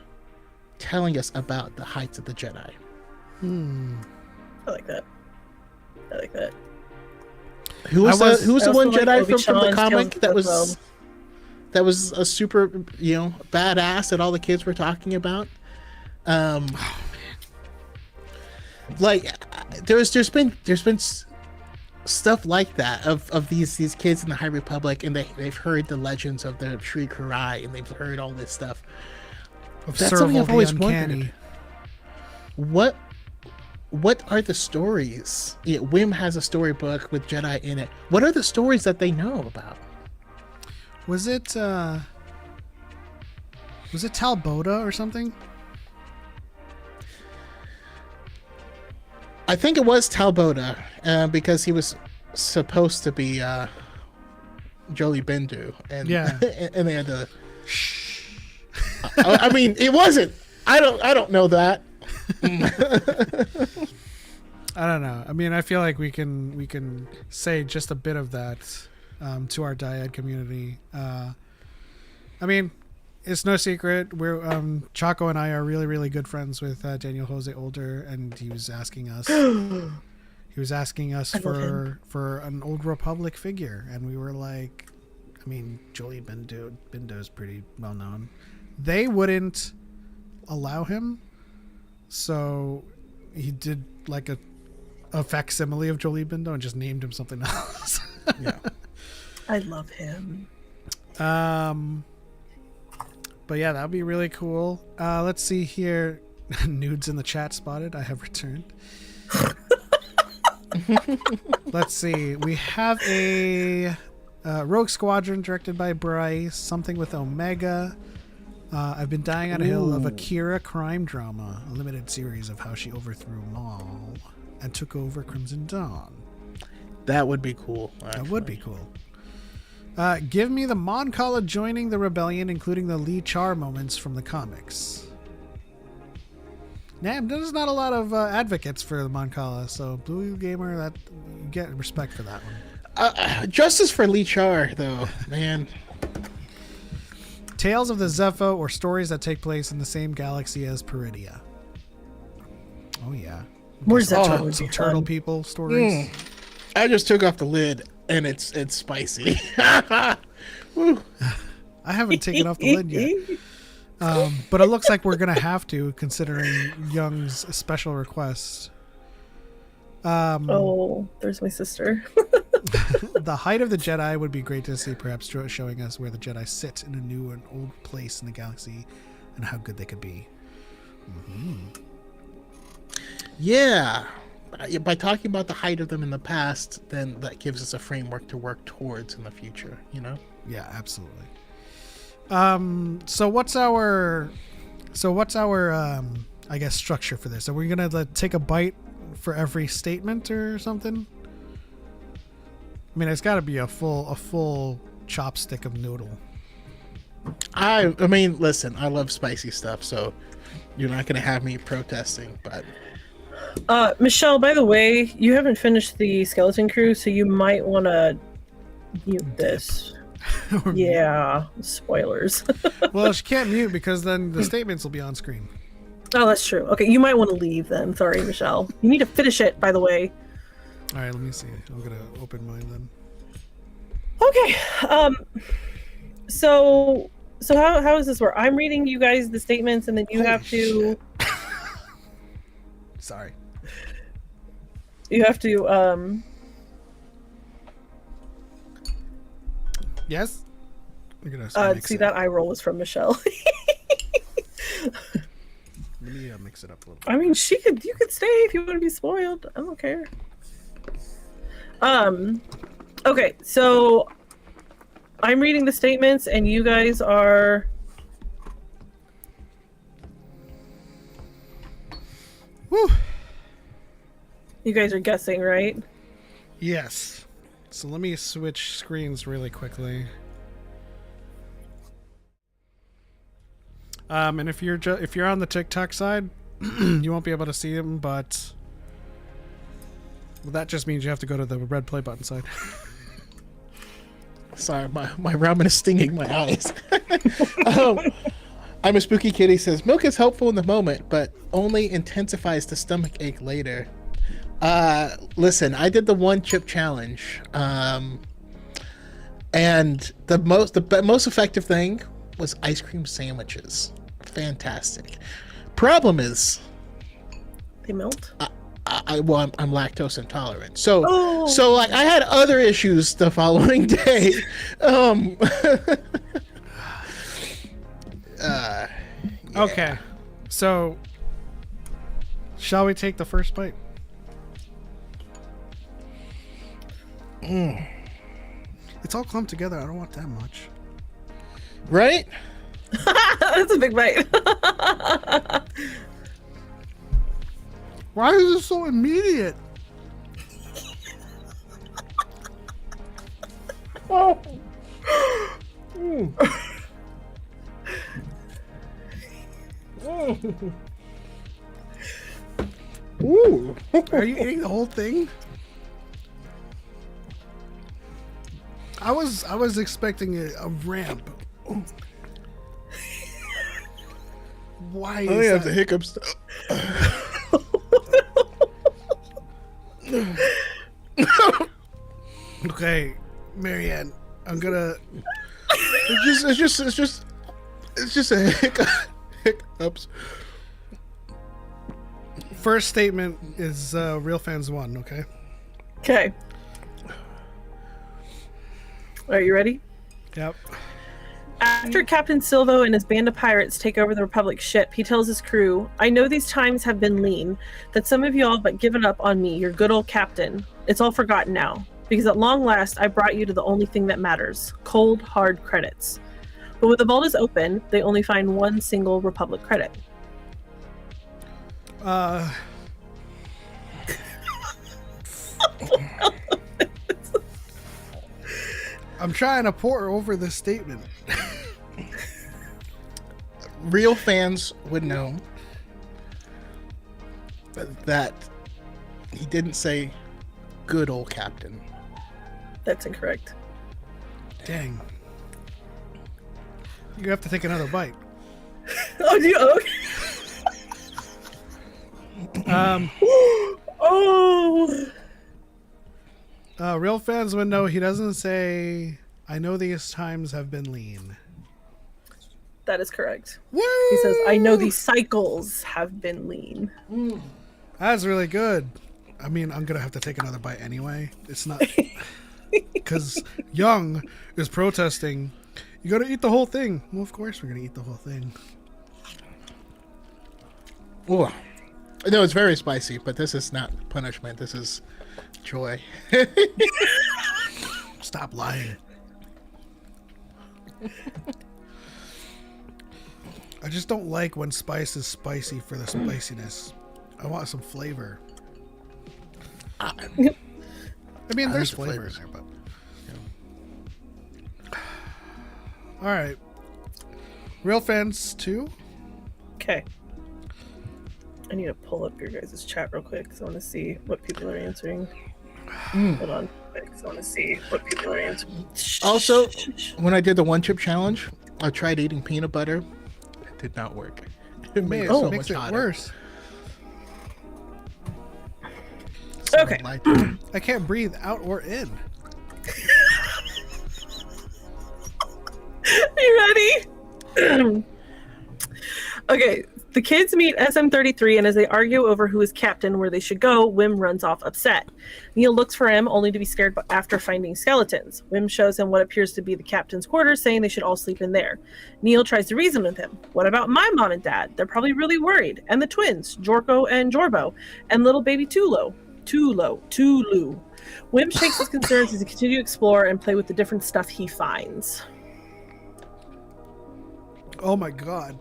telling us about the heights of the Jedi. I like that. Who was the one like Jedi from the Obi-Wan's comic Tales that was a super, badass that all the kids were talking about? Like there's been stuff like that of these kids in the High Republic, and they've heard the legends of the Sri Karai, and they've heard all this stuff. That's something I've always wondered. What are the stories? Wim has a storybook with Jedi in it. What are the stories that they know about? Was it Talboda or something? I think it was Talboda, because he was supposed to be Jolie Bendu, and and they had to. I mean, it wasn't. I don't know that. I don't know. I mean, I feel like we can say just a bit of that to our DYAD community. I mean, it's no secret we're Choco and I are really, really good friends with Daniel Jose Older, and he was asking us for an Old Republic figure, and we were like, I mean, Jolie Bindo is pretty well known. They wouldn't allow him, so he did like a facsimile of Jolie Bindo and just named him something else. Yeah, I love him. But yeah, that would be really cool. Let's see here. Nudes in the chat spotted. I have returned. Let's see. We have a Rogue Squadron directed by Bryce. Something with Omega. I've been dying on a hill of Akira crime drama. A limited series of how she overthrew Maul and took over Crimson Dawn. that would be cool. Actually. That would be cool. Give me the Mon Cala joining the rebellion, including the Lee Char moments from the comics. Nah, there's not a lot of advocates for the Mon Cala, so Blue Gamer, that you get respect for that one. Justice for Lee Char, though, man. Tales of the Zepho, or stories that take place in the same galaxy as Peridia. Oh yeah, Where's that some turtle people stories. I just took off the lid, and it's spicy. I haven't taken off the lid yet. But it looks like we're going to have to, considering Young's special request. Oh, there's my sister. The height of the Jedi would be great to see, perhaps showing us where the Jedi sit in a new and old place in the galaxy and how good they could be. Mm-hmm. Yeah. By talking about the height of them in the past, then that gives us a framework to work towards in the future, you know? Yeah, absolutely. So what's our I guess structure for this? Are we gonna take a bite for every statement or something? I mean, it's got to be a full chopstick of noodle. I mean, listen, I love spicy stuff, so you're not gonna have me protesting, but Michelle, by the way, you haven't finished the Skeleton Crew, so you might want to mute this. Yeah, spoilers. Well, she can't mute because then the statements will be on screen. Oh, that's true. Okay, you might want to leave then. Sorry, Michelle. You need to finish it, by the way. All right, let me see. I'm gonna open mine then. Okay. So how does this work? I'm reading you guys the statements, and then you have to. Sorry. You have to. Yes. You're gonna see that eye roll was from Michelle. Let me mix it up a little. I mean, you could stay if you want to be spoiled. I don't care. Okay, so I'm reading the statements, and you guys are. Woo. You guys are guessing, right? Yes. So let me switch screens really quickly. And if you're on the TikTok side, you won't be able to see them, but Well, that just means you have to go to the red play button side. Sorry, my ramen is stinging my eyes. I'm a spooky kitty says milk is helpful in the moment, but only intensifies the stomach ache later. Listen, I did the 1-chip challenge, and the most effective thing was ice cream sandwiches. Fantastic. Problem is, they melt. I'm lactose intolerant, so like I had other issues the following day. Okay, so shall we take the first bite? It's all clumped together. I don't want that much. Right? That's a big bite. Why is it so immediate? Oh. Ooh. Are you eating the whole thing? I was expecting a ramp. Why I is have that? the hiccups. Okay, Marianne, I'm gonna. It's just a hiccups. First statement is real fans won. Okay. Okay. Are you ready? Yep. After Captain Silvo and his band of pirates take over the Republic's ship, he tells his crew, "I know these times have been lean, that some of y'all but given up on me, your good old captain. It's all forgotten now, because at long last I brought you to the only thing that matters, cold, hard credits." But when the vault is open, they only find one single Republic credit. I'm trying to pour over this statement. Real fans would know that he didn't say good old captain. That's incorrect. Dang. You have to take another bite. Oh, do you? Oh. Real fans would know he doesn't say, "I know these times have been lean." That is correct. Woo! He says, "I know these cycles have been lean." That's really good. I mean, I'm gonna have to take another bite anyway. It's not because Young is protesting. You gotta eat the whole thing. Well, of course we're gonna eat the whole thing. Ooh. No, it's very spicy, but this is not punishment. This is joy. Stop lying. I just don't like when spice is spicy for the spiciness. I want some flavor. I mean, there's flavor in there, but... All right. Real fans 2? Okay. I need to pull up your guys' chat real quick because I want to see what people are answering. Hold on. I want to see what people are answering. Also, when I did the 1-chip challenge, I tried eating peanut butter. It did not work. It made it so makes much it hotter. worse. Okay. I can't breathe out or in. You ready? Okay. The kids meet SM-33, and as they argue over who is captain, where they should go, Wim runs off upset. Neil looks for him, only to be scared after finding skeletons. Wim shows him what appears to be the captain's quarters, saying they should all sleep in there. Neil tries to reason with him. What about my mom and dad? They're probably really worried. And the twins, Jorko and Jorbo, and little baby Tulu. Wim shakes his concerns as he continues to explore and play with the different stuff he finds. Oh my god.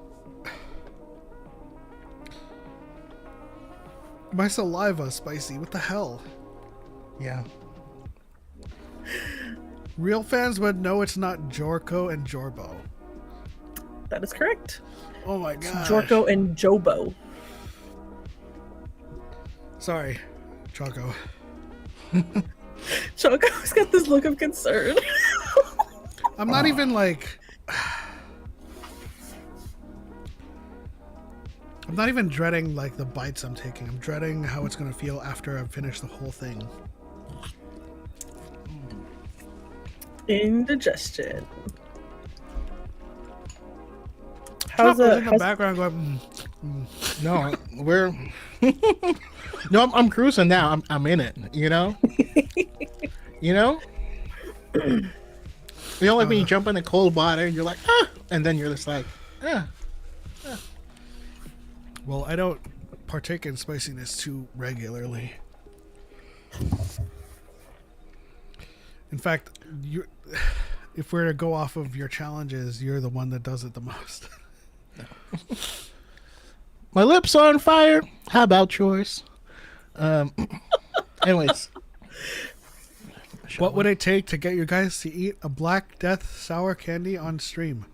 My saliva spicy. What the hell? Yeah. Real fans would know it's not Jorko and Jorbo. That is correct. Oh my god. Jorko and Jobo. Sorry, Choco. Choco's got this look of concern. I'm not even like. I'm not even dreading like the bites I'm taking. I'm dreading how it's gonna feel after I've finished the whole thing. Indigestion. How's in the background going? No, we're no. I'm cruising now. I'm in it. You know. You know. You know, like when you jump in the cold water, and you're like, ah, and then you're just like, ah. Well, I don't partake in spiciness too regularly. In fact, if we're to go off of your challenges, you're the one that does it the most. My lips are on fire. How about yours? Anyways. What would it take to get you guys to eat a Black Death sour candy on stream?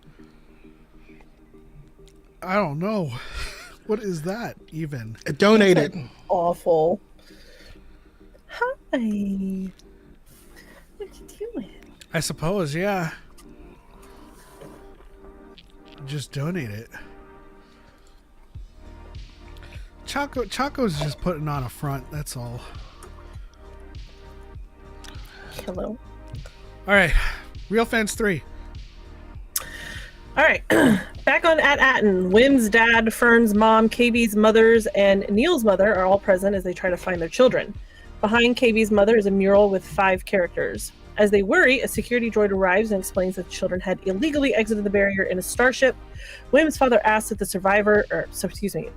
I don't know. What is that even? Donate it. Awful. Hi. What you doing? I suppose, yeah. Just donate it. Choco's just putting on a front, that's all. Hello. Alright. Real Fans 3. All right, back on at Atten. Wim's dad, Fern's mom, KB's mothers, and Neil's mother are all present as they try to find their children. Behind KB's mother is a mural with 5 characters. As they worry, a security droid arrives and explains that the children had illegally exited the barrier in a starship. Wim's father asks if the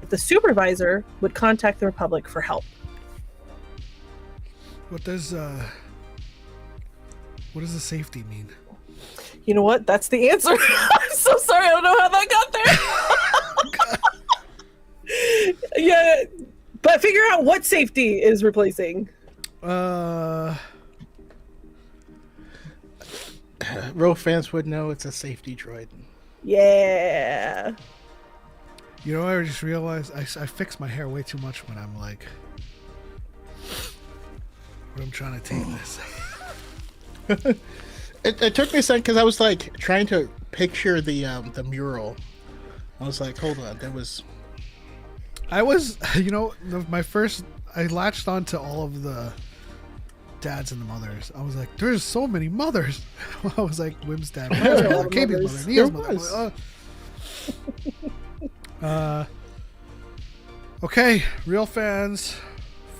if the supervisor would contact the Republic for help. What does the safety mean? You know what? That's the answer. I'm so sorry. I don't know how that got there. Yeah, but figure out what safety is replacing. Real fans would know it's a safety droid. Yeah. You know, I just realized I fix my hair way too much when I'm like, when I'm trying to take this. It took me a second because I was like trying to picture the mural. I was like, hold on, I latched onto all of the dads and the mothers. I was like, there's so many mothers. I was like, Wim's dad, KB's mother, Neil's mother. Okay, Real Fans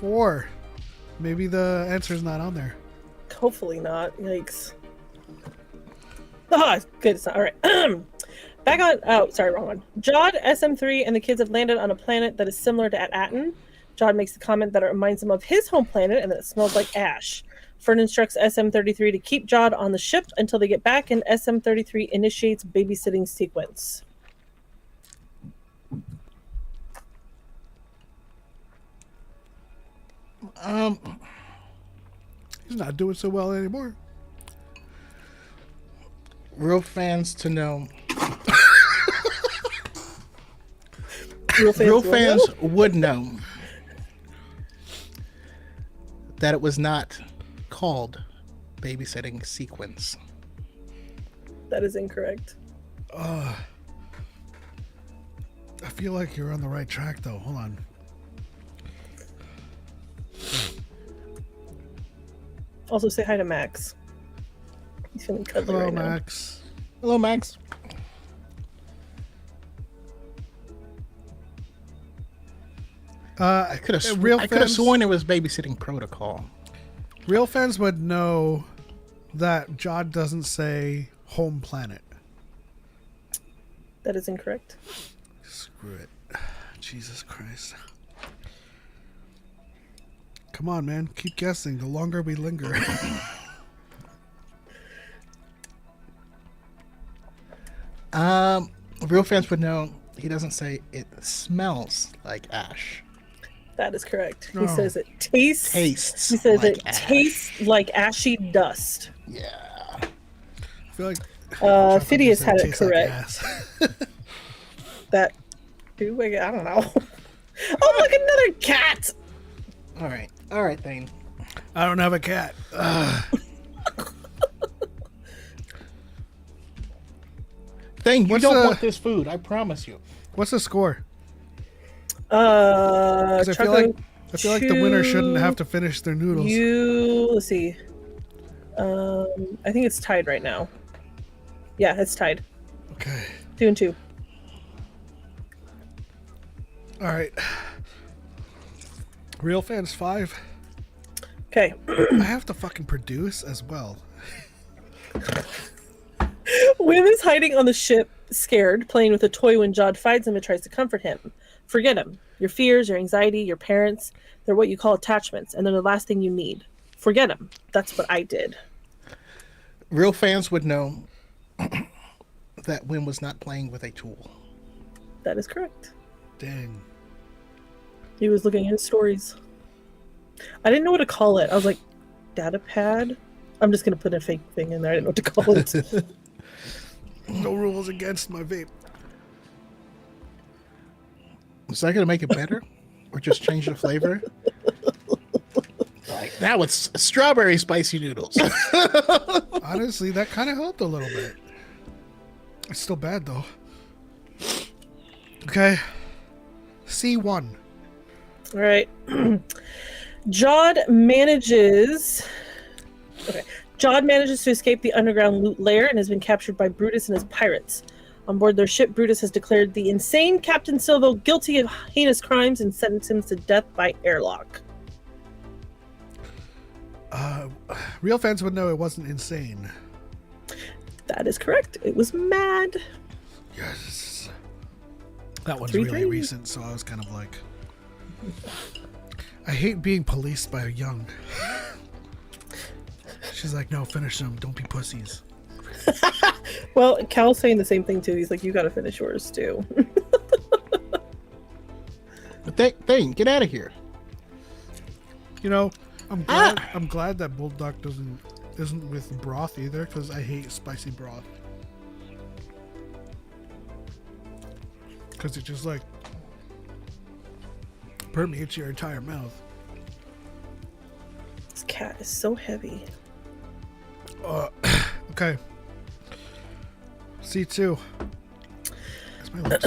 4. Maybe the answer's not on there. Hopefully not. Yikes. Ah, good. It's not. All right. Back on. Oh, sorry, wrong one. Jod, SM3, and the kids have landed on a planet that is similar to Atten. Jod makes the comment that it reminds him of his home planet and that it smells like ash. Fern instructs SM33 to keep Jod on the ship until they get back, and SM33 initiates babysitting sequence. He's not doing so well anymore. Real fans to know. Real fans would know that it was not called babysitting sequence. That is incorrect. I feel like you're on the right track, though. Hold on. Also, say hi to Max. He's feeling cuddly Hello, right now. Max. Hello, Max. I could have sworn it was babysitting protocol. Real fans would know that Jod doesn't say home planet. That is incorrect. Screw it. Jesus Christ. Come on, man. Keep guessing. The longer we linger. Real fans would know he doesn't say it smells like ash. That is correct. Oh. He says it tastes. He says like it ash. tastes like ashy dust. Yeah. I feel like Phidias had it tastes like correct. ass. That. I don't know. Oh, look, another cat. All right, Thane. I don't have a cat. Thing, you don't want this food. I promise you. What's the score? I feel like the winner shouldn't have to finish their noodles. Let's see. I think it's tied right now. Yeah, it's tied. Okay. 2-2. All right. Real fans 5. Okay. I have to fucking produce as well. Wim is hiding on the ship, scared, playing with a toy when Jod finds him and tries to comfort him. Forget him. Your fears, your anxiety, your parents, they're what you call attachments, and they're the last thing you need. Forget him. That's what I did. Real fans would know that Wim was not playing with a tool. That is correct. Dang. He was looking at his stories. I didn't know what to call it. I was like, data pad? I'm just going to put a fake thing in there. I didn't know what to call it. No rules against my vape. Is that going to make it better? Or just change the flavor? Like, now it's strawberry spicy noodles. Honestly, that kind of helped a little bit. It's still bad, though. Okay. C1. All right. Jod manages to escape the underground loot lair and has been captured by Brutus and his pirates. On board their ship, Brutus has declared the insane Captain Silvo guilty of heinous crimes and sentenced him to death by airlock. Real fans would know it wasn't insane. That is correct. It was mad. Yes. That one's 3-3. really recent, so I was kind of like... I hate being policed by a young. She's like, no, finish them. Don't be pussies. Well, Cal's saying the same thing too. He's like, you got to finish yours too. Thing, get out of here. You know, I'm glad that Bulldog isn't with broth either, because I hate spicy broth. Because it just like permeates your entire mouth. This cat is so heavy. Okay. C2. That's my lips.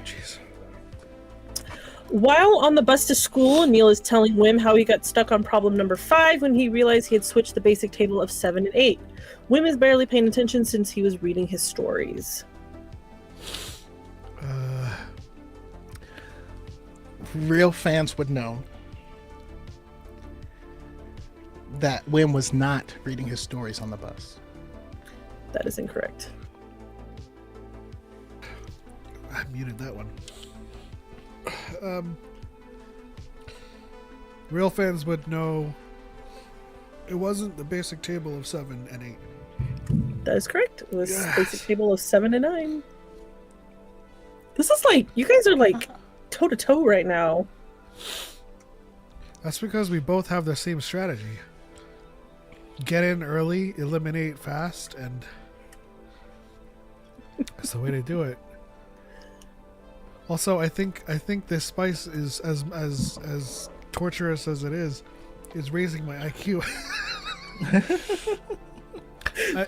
Jeez. While on the bus to school, Emil is telling Wim how he got stuck on problem number 5 when he realized he had switched the basic table of 7 and 8. Wim is barely paying attention since he was reading his stories. Real fans would know that Wim was not reading his stories on the bus. That is incorrect. I muted that one. Real fans would know it wasn't the basic table of 7 and 8. That is correct. It was Yes. basic table of 7 and 9. This is like, you guys are like toe to toe right now. That's because we both have the same strategy. Get in early, eliminate fast, and that's the way to do it. Also, I think this spice is as torturous as it is raising my IQ.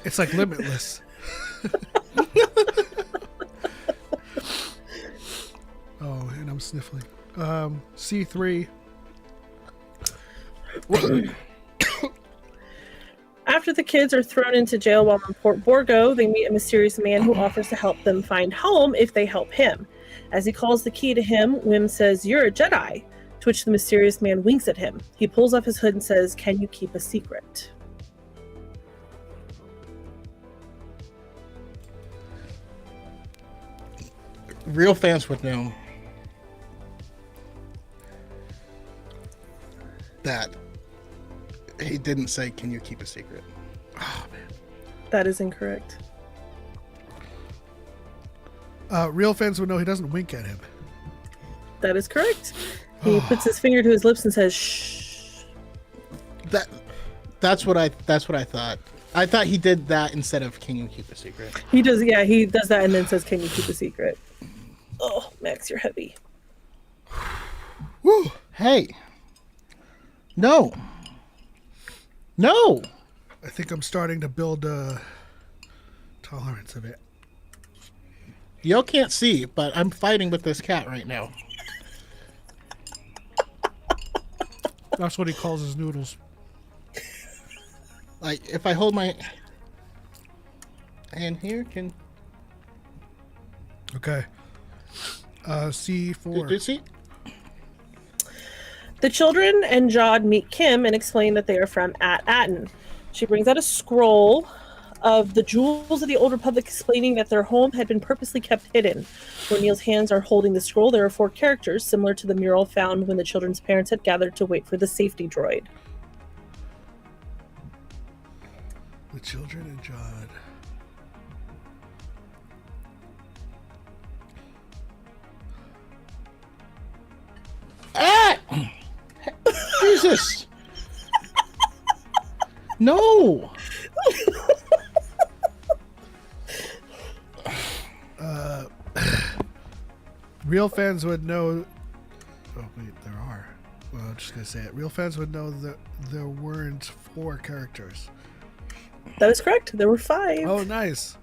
It's like limitless. Oh, and I'm sniffling. C3. After the kids are thrown into jail while in Port Borgo, they meet a mysterious man who offers to help them find home if they help him. As he calls the key to him, Wim says, "You're a Jedi," to which the mysterious man winks at him. He pulls off his hood and says, "Can you keep a secret?" Real fans would know that he didn't say, "Can you keep a secret?" Oh man. That is incorrect. Real fans would know he doesn't wink at him. That is correct. He puts his finger to his lips and says, "Shh." That's what I thought. I thought he did that instead of "Can you keep a secret?" He does, yeah, he does that and then says, "Can you keep a secret?" Oh, Max, you're heavy. Woo! Hey. No. No. I think I'm starting to build a tolerance of it. Y'all can't see, but I'm fighting with this cat right now. That's what he calls his noodles. Like, if I hold my hand here, can... Okay. C4. Did you see? The children and Jod meet Kim and explain that they are from Atten. She brings out a scroll of the jewels of the Old Republic, explaining that their home had been purposely kept hidden. Where Neil's hands are holding the scroll, there are 4 characters, similar to the mural found when the children's parents had gathered to wait for the safety droid. The children and Jod. Ah! Jesus! No! Real fans would know. Oh wait, there are. Well, I'm just gonna say it. Real fans would know that there weren't 4 characters. That is correct. There were 5. Oh, nice.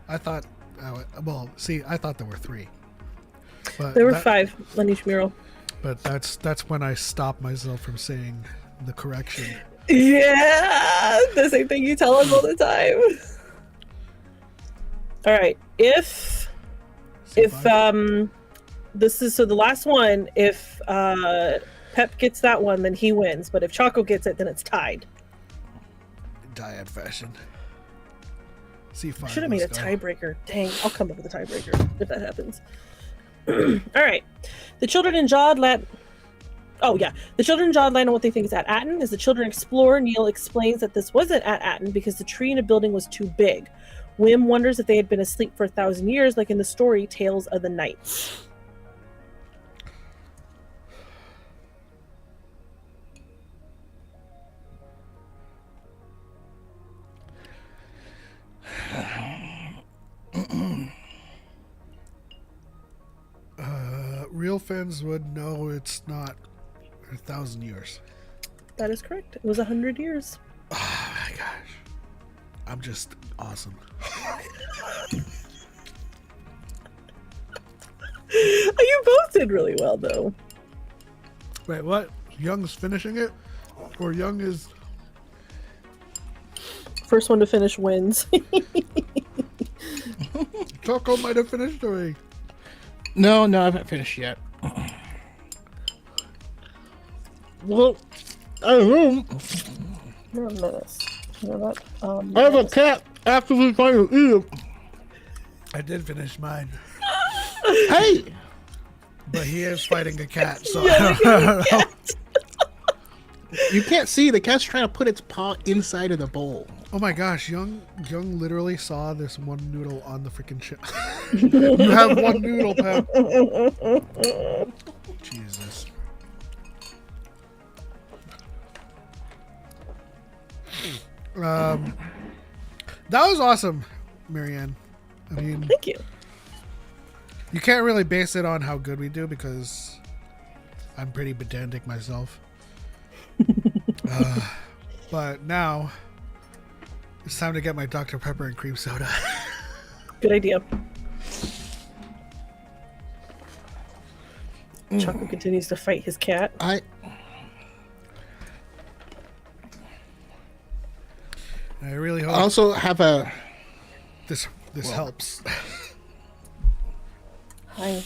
I thought. Well, see, I thought there were 3. But There were 5 on each mural. But that's when I stopped myself from saying the correction. Yeah, the same thing you tell us all the time. All right, if this is so the last one, if Pep gets that one, then he wins. But if Choco gets it, then it's tied. DYAD fashion. C5. Should have made a tiebreaker. Dang, I'll come up with a tiebreaker if that happens. All right, the children in Jod land. Oh yeah, the children in Jod land on what they think is at Atten. As the children explore, Neil explains that this wasn't at Atten because the tree in a building was too big. Wim wonders if they had been asleep for 1,000 years, like in the story Tales of the Knights. Real fans would know it's not 1,000 years. That is correct. It was 100 years. Oh my gosh. I'm just awesome. You both did really well, though. Wait, what? Young's finishing it? Or Young is... First one to finish wins. Choco might have finished already. No, I haven't finished yet. Well, I don't know. You're a menace. You know that? I have a cat actively trying to eat it. I did finish mine. Hey! But he is fighting a cat, so Yeah, I don't know. You can't see, the cat's trying to put its paw inside of the bowl. Oh my gosh, Young literally saw this one noodle on the freaking ship. You have one noodle, Pep. Jesus. That was awesome, Marianne. I mean, Thank you. you can't really base it on how good we do because I'm pretty pedantic myself. But now it's time to get my Dr. Pepper and cream soda. Good idea. Choco continues to fight his cat. I really hope also have a... this helps. Hi.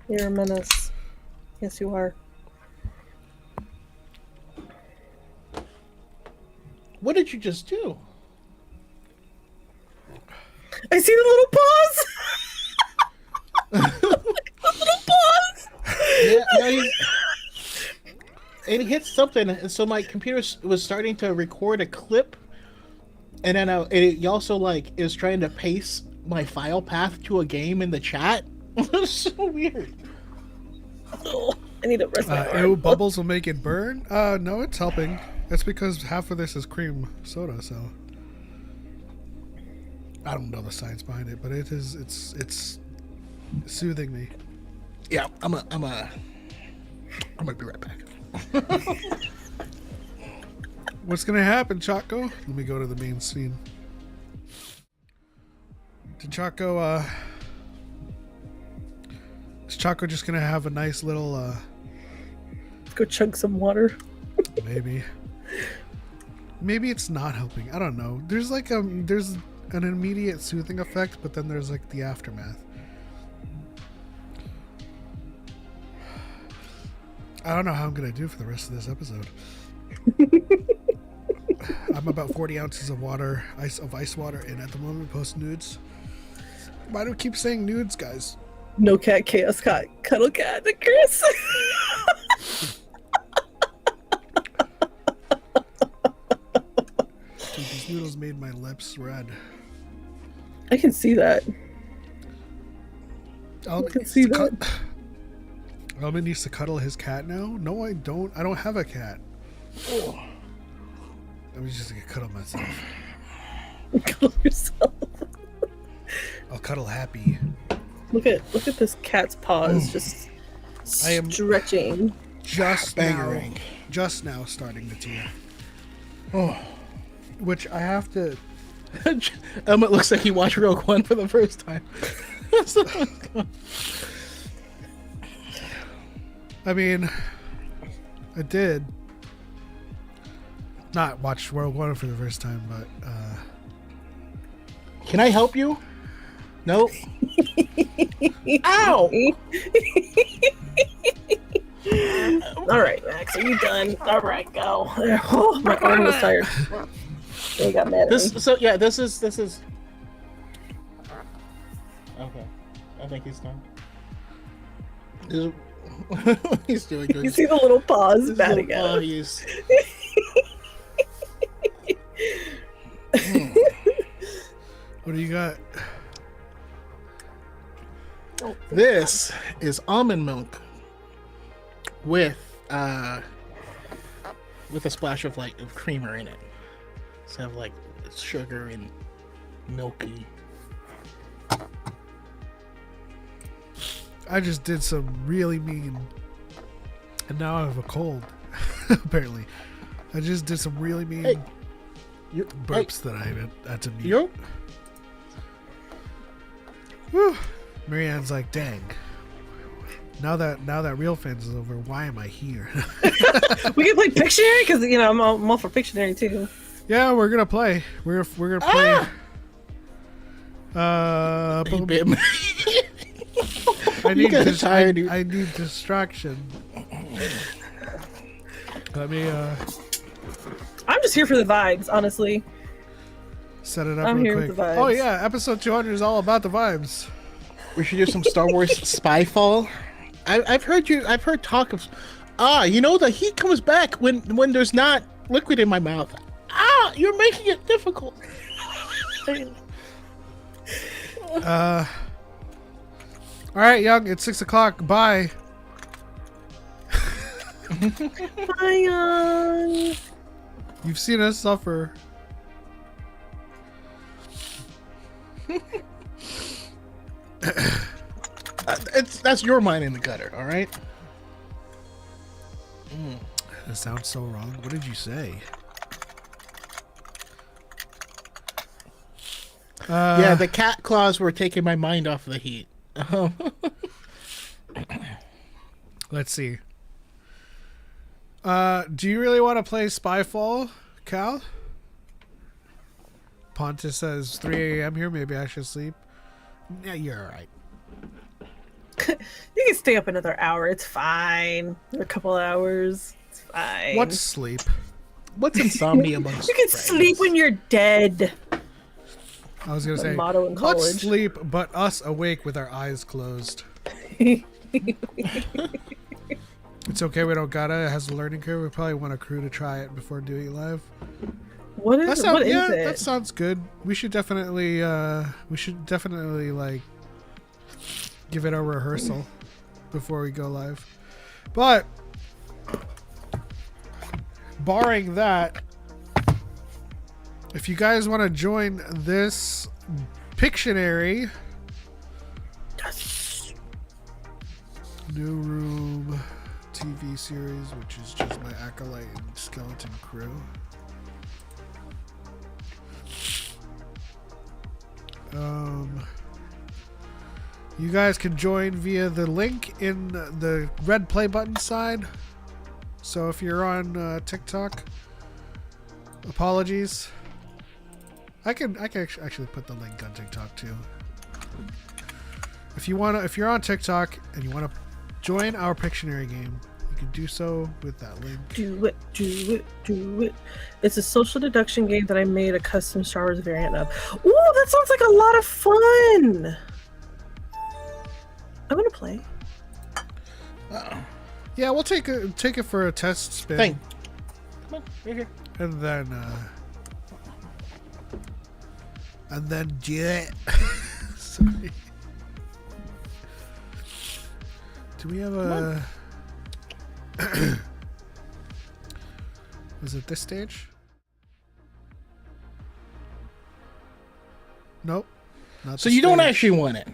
You're a menace. Yes, you are. What did you just do? I see the little paws! Little paws! Yeah, no, and he hit something, and so my computer was starting to record a clip, and then it also like is trying to paste my file path to a game in the chat. It's so weird. Oh, I need to rest my arm. Ew, bubbles will make it burn? No, it's helping. That's because half of this is cream soda, so I don't know the science behind it, but it's soothing me. Yeah, I'm gonna be right back. What's gonna happen, Choco? Let me go to the main scene. Is Choco just gonna have a nice little Let's go chug some water. maybe it's not helping. I don't know. There's like there's an immediate soothing effect, but then there's like the aftermath. I don't know how I'm gonna do for the rest of this episode. I'm about 40 ounces of water, ice water in at the moment, post nudes. Why do we keep saying nudes, guys? No cat, chaos cat, cuddle cat, Chris. Dude, these noodles made my lips red. I can see that. Elman needs to cuddle his cat now? No, I don't. I don't have a cat. Oh. I'm just gonna cuddle myself. Cuddle yourself. I'll cuddle happy. Look at this cat's paws just I am stretching. Just now starting to tear. Oh, which I have to. It looks like he watched Rogue One for the first time. I mean, I did not watch Rogue One for the first time, but can I help you? Nope. Ow! All right, Max, are you done? All right, go. Oh, my arm was tired. They got mad at me. This is. Okay, I think he's done. He's doing good. You see the little paws batting out. Oh, he's. What do you got? This is almond milk with a splash of of creamer in it. So have like sugar and milky. I just did some really mean, and now I have a cold. Apparently, I just did some really mean burps that I had to mute. Whew. Marianne's like, dang. Now that Real Fans is over, why am I here? We can play Pictionary because I'm all for Pictionary too. Yeah, we're gonna play. We're gonna play. I need distraction. Let me I'm just here for the vibes, honestly. Set it up I'm real here quick. with the vibes. Oh yeah, episode 200 is all about the vibes. We should do some Star Wars Spyfall. I've heard talk of. The heat comes back when there's not liquid in my mouth. You're making it difficult. All right, Young. It's 6:00. Bye. Bye, Young. You've seen us suffer. That's your mind in the gutter, all right? That sounds so wrong. What did you say? Yeah, the cat claws were taking my mind off the heat. Let's see. Do you really want to play Spyfall, Cal? Pontus says 3 a.m. here. Maybe I should sleep. Yeah, you're all right. You can stay up another hour. It's fine. A couple hours. It's fine. What's sleep? What's insomnia amongst You can friends? sleep when you're dead. I was gonna say, motto in let's college. sleep, but us awake with our eyes closed. It's okay, we don't gotta. It has a learning curve. We probably want a crew to try it before doing it live. What is it? That sounds good. We should definitely like give it a rehearsal before we go live. But barring that, if you guys want to join this Pictionary, new room TV series, which is just my Acolyte and Skeleton Crew. You guys can join via the link in the red play button side. So if you're on TikTok, apologies. I can actually put the link on TikTok too. If you're on TikTok and you want to join our Pictionary game, you can do so with that link. Do it. It's a social deduction game that I made a custom Star Wars variant of. Ooh, that sounds like a lot of fun. I'm gonna play. Yeah, we'll take it for a test spin. Thing. Come on, right here. And then yeah. Sorry. Do we have a? Is it this stage? Nope. Not So this you don't stage. actually want it.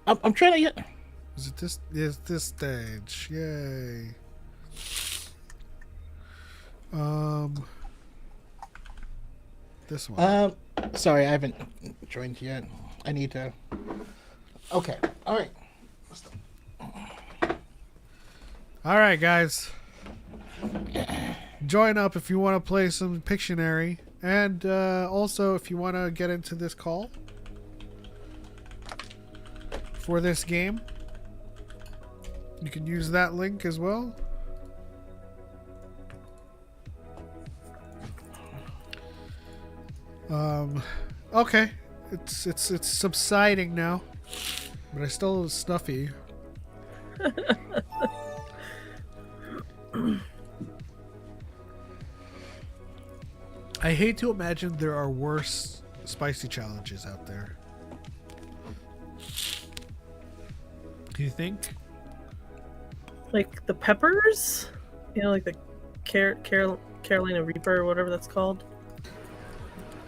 I'm trying to get. Is it this? Yes, this stage. Yay. This one. Sorry, I haven't joined yet. I need to. Okay. All right. All right, guys. Join up if you want to play some Pictionary, and also if you want to get into this call for this game, you can use that link as well. Okay, it's subsiding now, but I still snuffy. I hate to imagine there are worse spicy challenges out there. Do you think? Like the peppers? You know, like the Carolina Reaper or whatever that's called.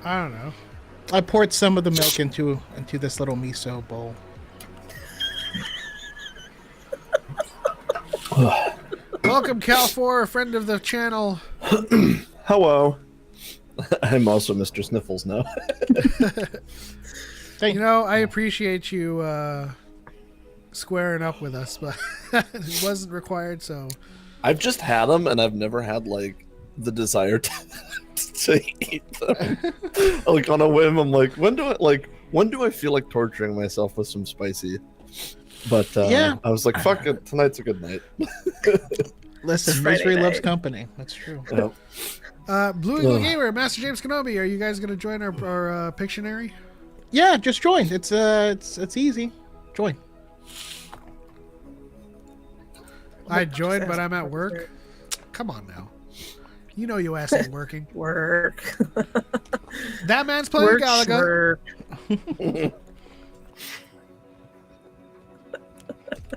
I don't know. I poured some of the milk into this little miso bowl. Welcome, Cal4, a friend of the channel. Hello. I'm also Mr. Sniffles now. You know, I appreciate you squaring up with us, but it wasn't required, so... I've just had them, and I've never had, like, the desire to eat them. Like, on a whim, I'm like, when do I feel like torturing myself with some spicy? But, Yeah. I was like, fuck it, tonight's a good night. Listen, Friday misery loves night. company. That's true. Yep. Blue Eagle Gamer, Master James Kenobi, are you guys going to join our Pictionary? Yeah, just join. It's easy. Join. I joined, but I'm at work. Come on now. You know your ass ain't working. Work. That man's playing Work, Galaga. work.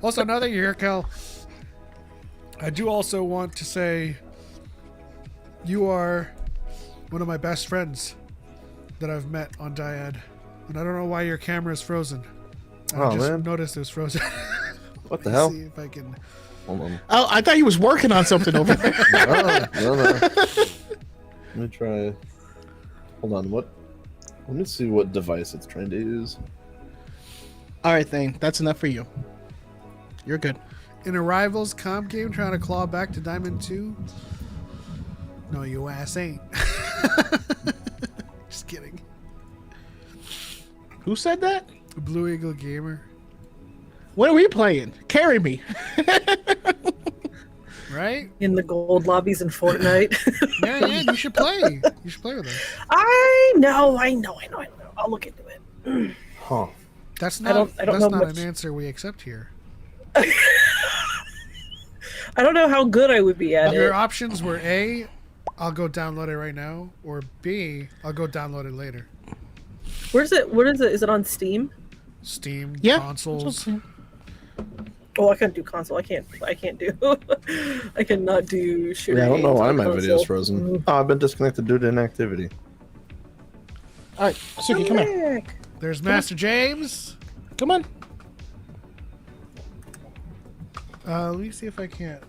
Also, now that you're here, Cal, I do also want to say you are one of my best friends that I've met on DYAD. And I don't know why your camera is frozen. I just noticed it was frozen. What the hell? See if I can... Hold on. Oh, I thought he was working on something over there. No. Let me try. Hold on. What? Let me see what device it's trying to use. All right, Thane. That's enough for you. You're good. In a Rivals comp game trying to claw back to Diamond 2? No, your ass ain't. Just kidding. Who said that? Blue Eagle Gamer. What are we playing? Carry me. Right? In the gold lobbies in Fortnite. Yeah, you should play. You should play with us. I know. I'll look into it. Huh. That's not, I don't that's know not much. an answer we accept here. I don't know how good I would be at Your it. options were A, I'll go download it right now, or B, I'll go download it later. Where's it? What is it? Is it on Steam? Steam, Yeah. consoles. Oh, I can't do console. I can't do. I cannot do shooter. Yeah, I don't know games why on my console. video's frozen. Oh, I've been disconnected due to inactivity. All right, Suki, come here. Heck. There's Master James. Come on. Let me see if I can't.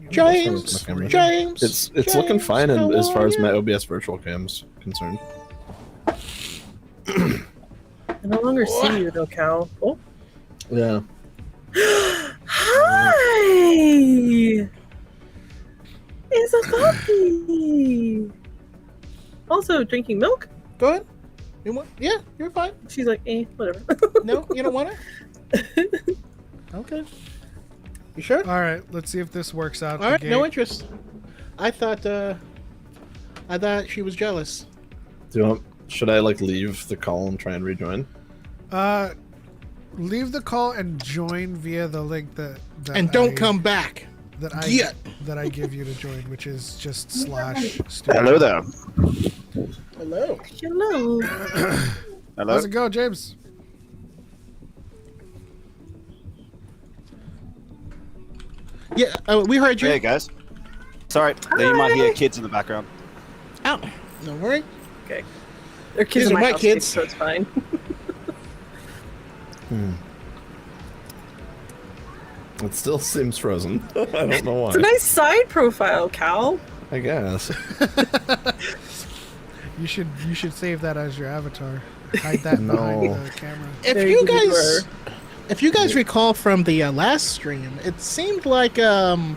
James. It's looking fine as far as my OBS virtual cam's concerned. I no longer see you though, Cal. Oh. Yeah. Hi! It's a puppy! Also, drinking milk? Go ahead. You want? Yeah, you're fine. She's like, whatever. No, you don't want it? Okay. You sure? All right, let's see if this works out. All right, no interest. I thought she was jealous. Should I like leave the call and try and rejoin? Leave the call and join via the link that and don't come back. That I give you to join, which is just /. Hello there. Hello. Hello. Hello. How's it go, James? Yeah, we heard you. Hey guys. Sorry, you might hear kids in the background. Ow. Don't worry. Okay. They're kids These in are my my house, kids. so it's fine. It still seems frozen. I don't know why. It's a nice side profile, Cal. I guess. You should save that as your avatar. Hide that behind the camera. If you guys recall from the last stream, it seemed like the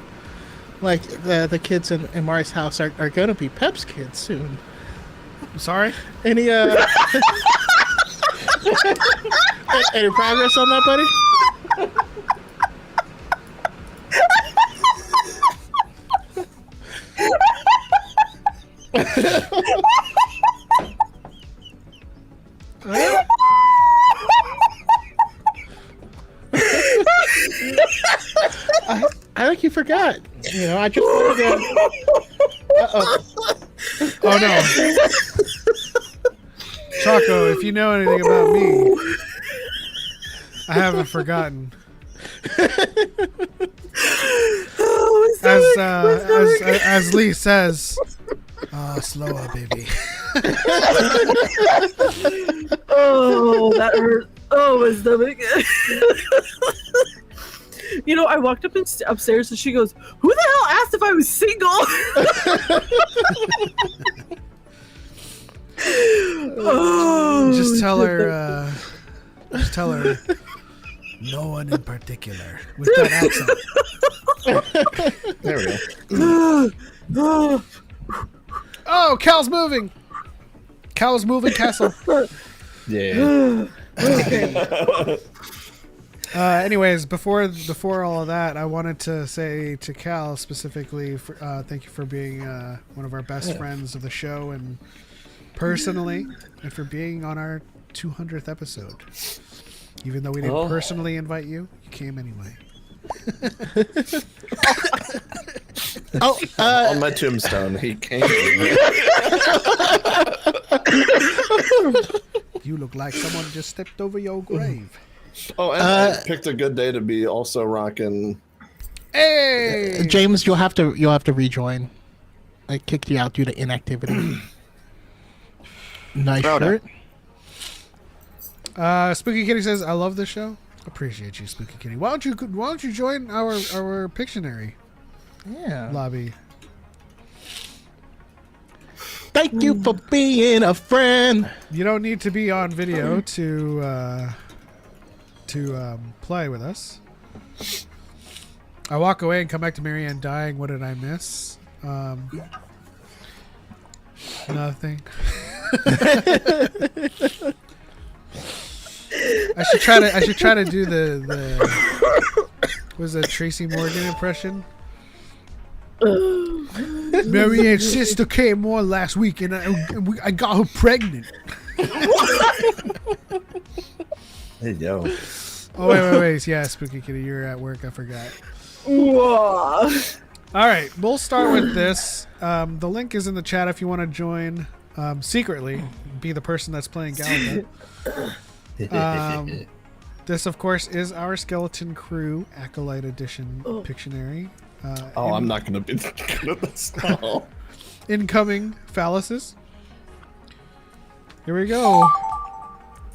kids in Mari's house are going to be Pep's kids soon. I'm sorry? Any any progress on that, buddy? I think you forgot. You know, I just wanted to. Oh no. Choco, if you know anything about me, I haven't forgotten. As Lee says, slower, baby. Oh, that hurt. Oh, my stomach. You know, I walked upstairs and she goes, "Who the hell asked if I was single?" Oh, just tell her. No one in particular with that accent. There we go. Oh, Cal's moving. Cal's moving castle. Yeah. Anyways, before all of that, I wanted to say to Cal specifically, thank you for being one of our best friends of the show, and personally, and for being on our 200th episode. Even though we didn't personally invite you, you came anyway. On my tombstone, he came. You look like someone just stepped over your grave. Oh, and I picked a good day to be also rocking. Hey, James, you'll have to rejoin. I kicked you out due to inactivity. Nice shirt. Spooky Kitty says, "I love this show. Appreciate you, Spooky Kitty. Why don't you join our Pictionary lobby? Thank you for being a friend. You don't need to be on video to play with us. I walk away and come back to Marianne dying. What did I miss? Nothing. I should try to do the was it Tracy Morgan impression? Marianne's sister came on last week and I got her pregnant. Hey yo. Oh wait. Yeah, Spooky Kitty, you're at work. I forgot. Whoa. All right, we'll start with this. The link is in the chat if you want to join secretly. Be the person that's playing Galaga. This, of course, is our Skeleton Crew Acolyte Edition Pictionary. I'm not going to be good at this now. Incoming phalluses. Here we go.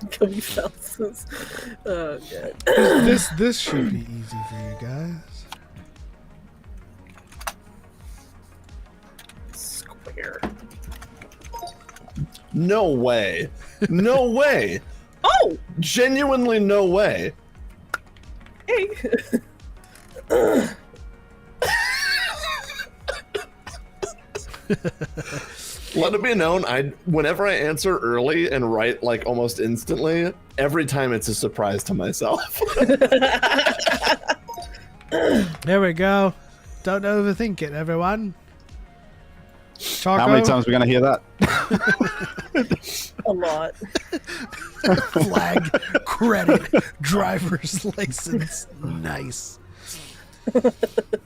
Incoming phalluses. Oh, God. This should be easy for you guys. Here. No way. No way. Oh! Genuinely no way. Hey. Let it be known, whenever I answer early and write like almost instantly, every time it's a surprise to myself. There we go. Don't overthink it, everyone. Choco. How many times are we going to hear that? A lot. Flag, credit, driver's license. Nice.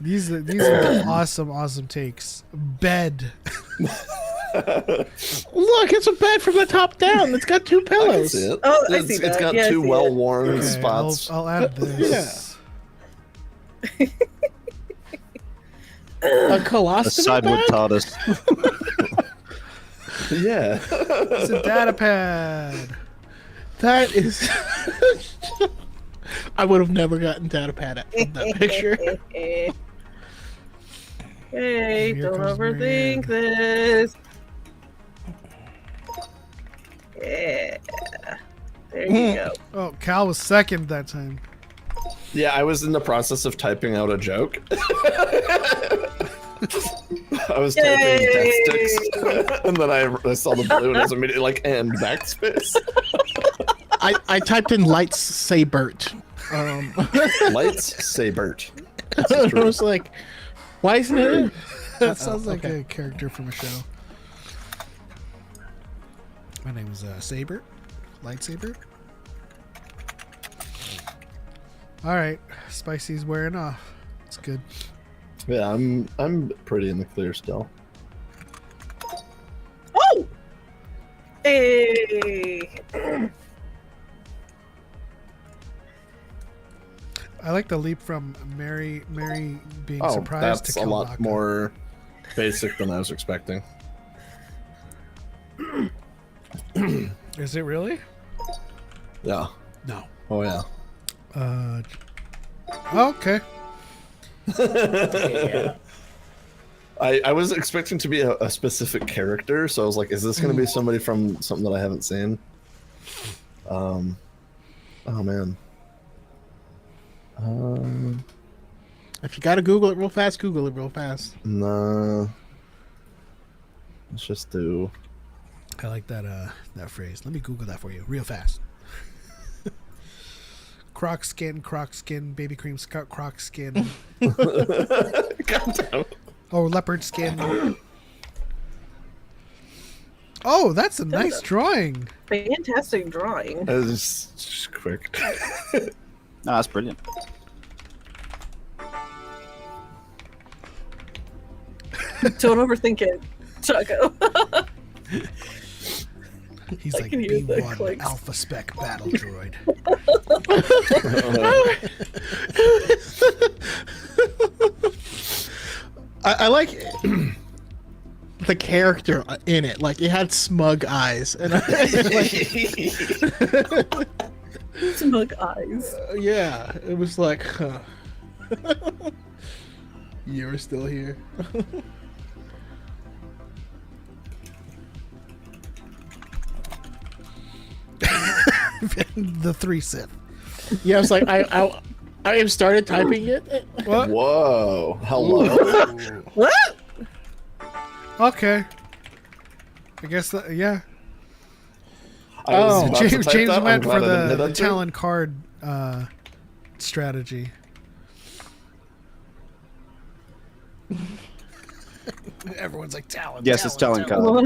These are awesome takes. Bed. Look, it's a bed from the top down. It's got two I can pillows. see it. Oh, I it's, see it's that. got Yeah, I two see it. well-worn Okay, spots. I'll add this. A A colostomy sideward bag? TARDIS. Yeah. It's a data pad. That is. I would have never gotten data pad from that picture. Hey, Here don't comes overthink this. Yeah. There you go. Oh, Cal was second that time. Yeah, I was in the process of typing out a joke. I was typing death sticks, and then I saw the blue, and I was immediately like, and backspace. I typed in lightsabert. Lightsabert. I was like, why isn't it in? That sounds like okay. a character from a show. My name is Saber. Lightsaber. Alright. Spicy's wearing off. It's good. Yeah, I'm pretty in the clear still. Oh! Hey! I like the leap from Mary being Oh, surprised that's to a kill lot Naka. more basic than I was expecting. Is it really? Yeah. No. Oh yeah. Okay. I was expecting to be a specific character, so I was like, is this going to be somebody from something that I haven't seen? Oh man. If you gotta Google it real fast, Google it real fast. Nah. Let's just do. I like that that phrase. Let me Google that for you real fast. Croc skin, baby cream croc skin. God damn. Oh, leopard skin. Oh, that's a nice drawing. Fantastic drawing. That was just quick. No, that's brilliant. Don't overthink it, Choco. He's I like can hear the B1 clicks. Alpha Spec battle droid. I like the character in it. Like, it had smug eyes. And Smug eyes. yeah, it was like, huh. You're still here. The three Sith. Yeah, I was like, I have started typing it. What? Whoa. Hello. What? Okay. I guess that, yeah. I was about to James, type James that. I'm went glad for I didn't hit the enter. Talon card strategy. Everyone's like Talon. Yes, it's Talon card. What?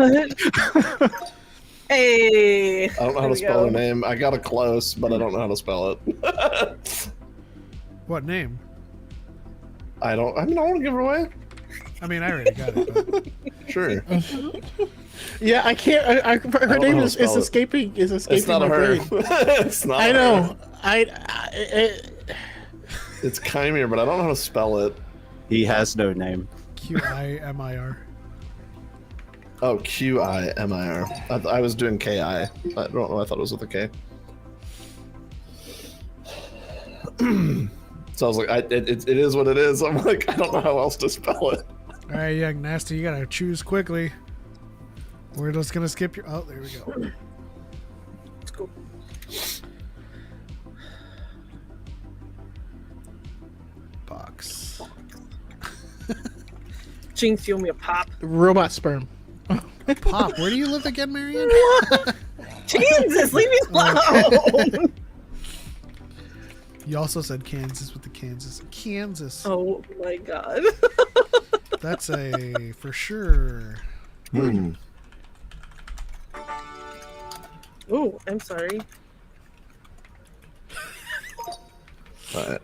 Hey. I don't know how to spell her name. I got it close, but I don't know how to spell it. What name? I don't want to give her away. I mean, I already got it. But... Sure. Yeah, I can't. Her don't name know how is to spell it. escaping. Is escaping It's not my her. brain. It's not. I know. her. It's It's Kymir, but I don't know how to spell it. He has no name. Qimir. Oh, Qimir. I was doing Ki. I don't know. I thought it was with a K. So I was like, it is what it is. I'm like, I don't know how else to spell it. All right, young nasty, you gotta choose quickly. We're just gonna skip your. Oh, there we go. Let's go. Box. Jinx, you owe me a pop. Robot sperm. Pop. Where do you live again, Marion? Jesus, leave me alone. You also said Kansas with the Kansas. Kansas. Oh my god. That's a for sure. Oh, I'm sorry. I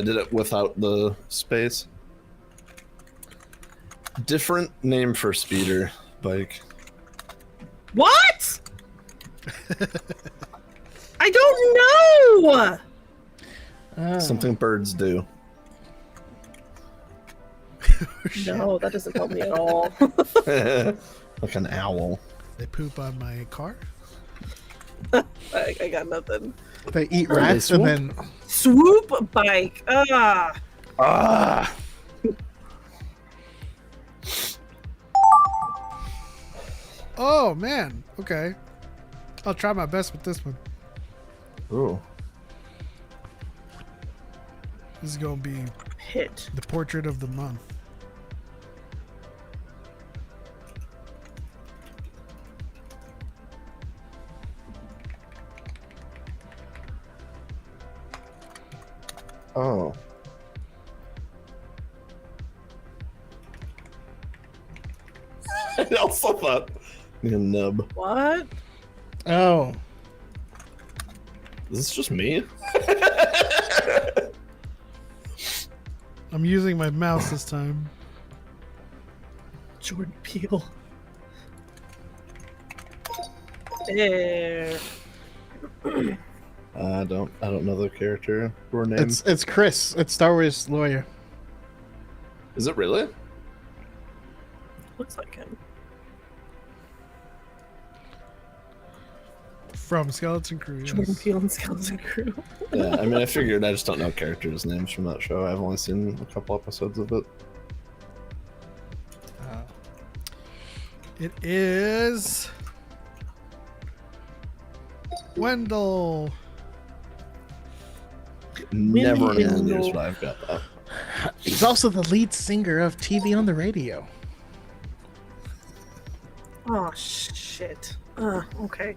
did it without the space. Different name for speeder bike. What? I don't know. Something birds do. No, that doesn't help me at all. Like an owl. They poop on my car. I got nothing. They eat rats and then Swoop bike. Ah! Oh man. Okay. I'll try my best with this one. Ooh. This is gonna be Hit. the portrait of the month. Oh. I also thought you nub. What? oh, Is this just me? I'm using my mouse this time. Jordan Peele. There. I don't know the character or name. it's Chris. It's Star Wars lawyer. Is it really? Looks like him. From Skeleton Crew. Yes. Jordan Peele and Skeleton Crew. Yeah, I mean, I figured. I just don't know characters' names from that show. I've only seen a couple episodes of it. It is Wendell. Never in a million Wendell. years would I've got that. He's also the lead singer of TV on the Radio. Oh shit. Okay.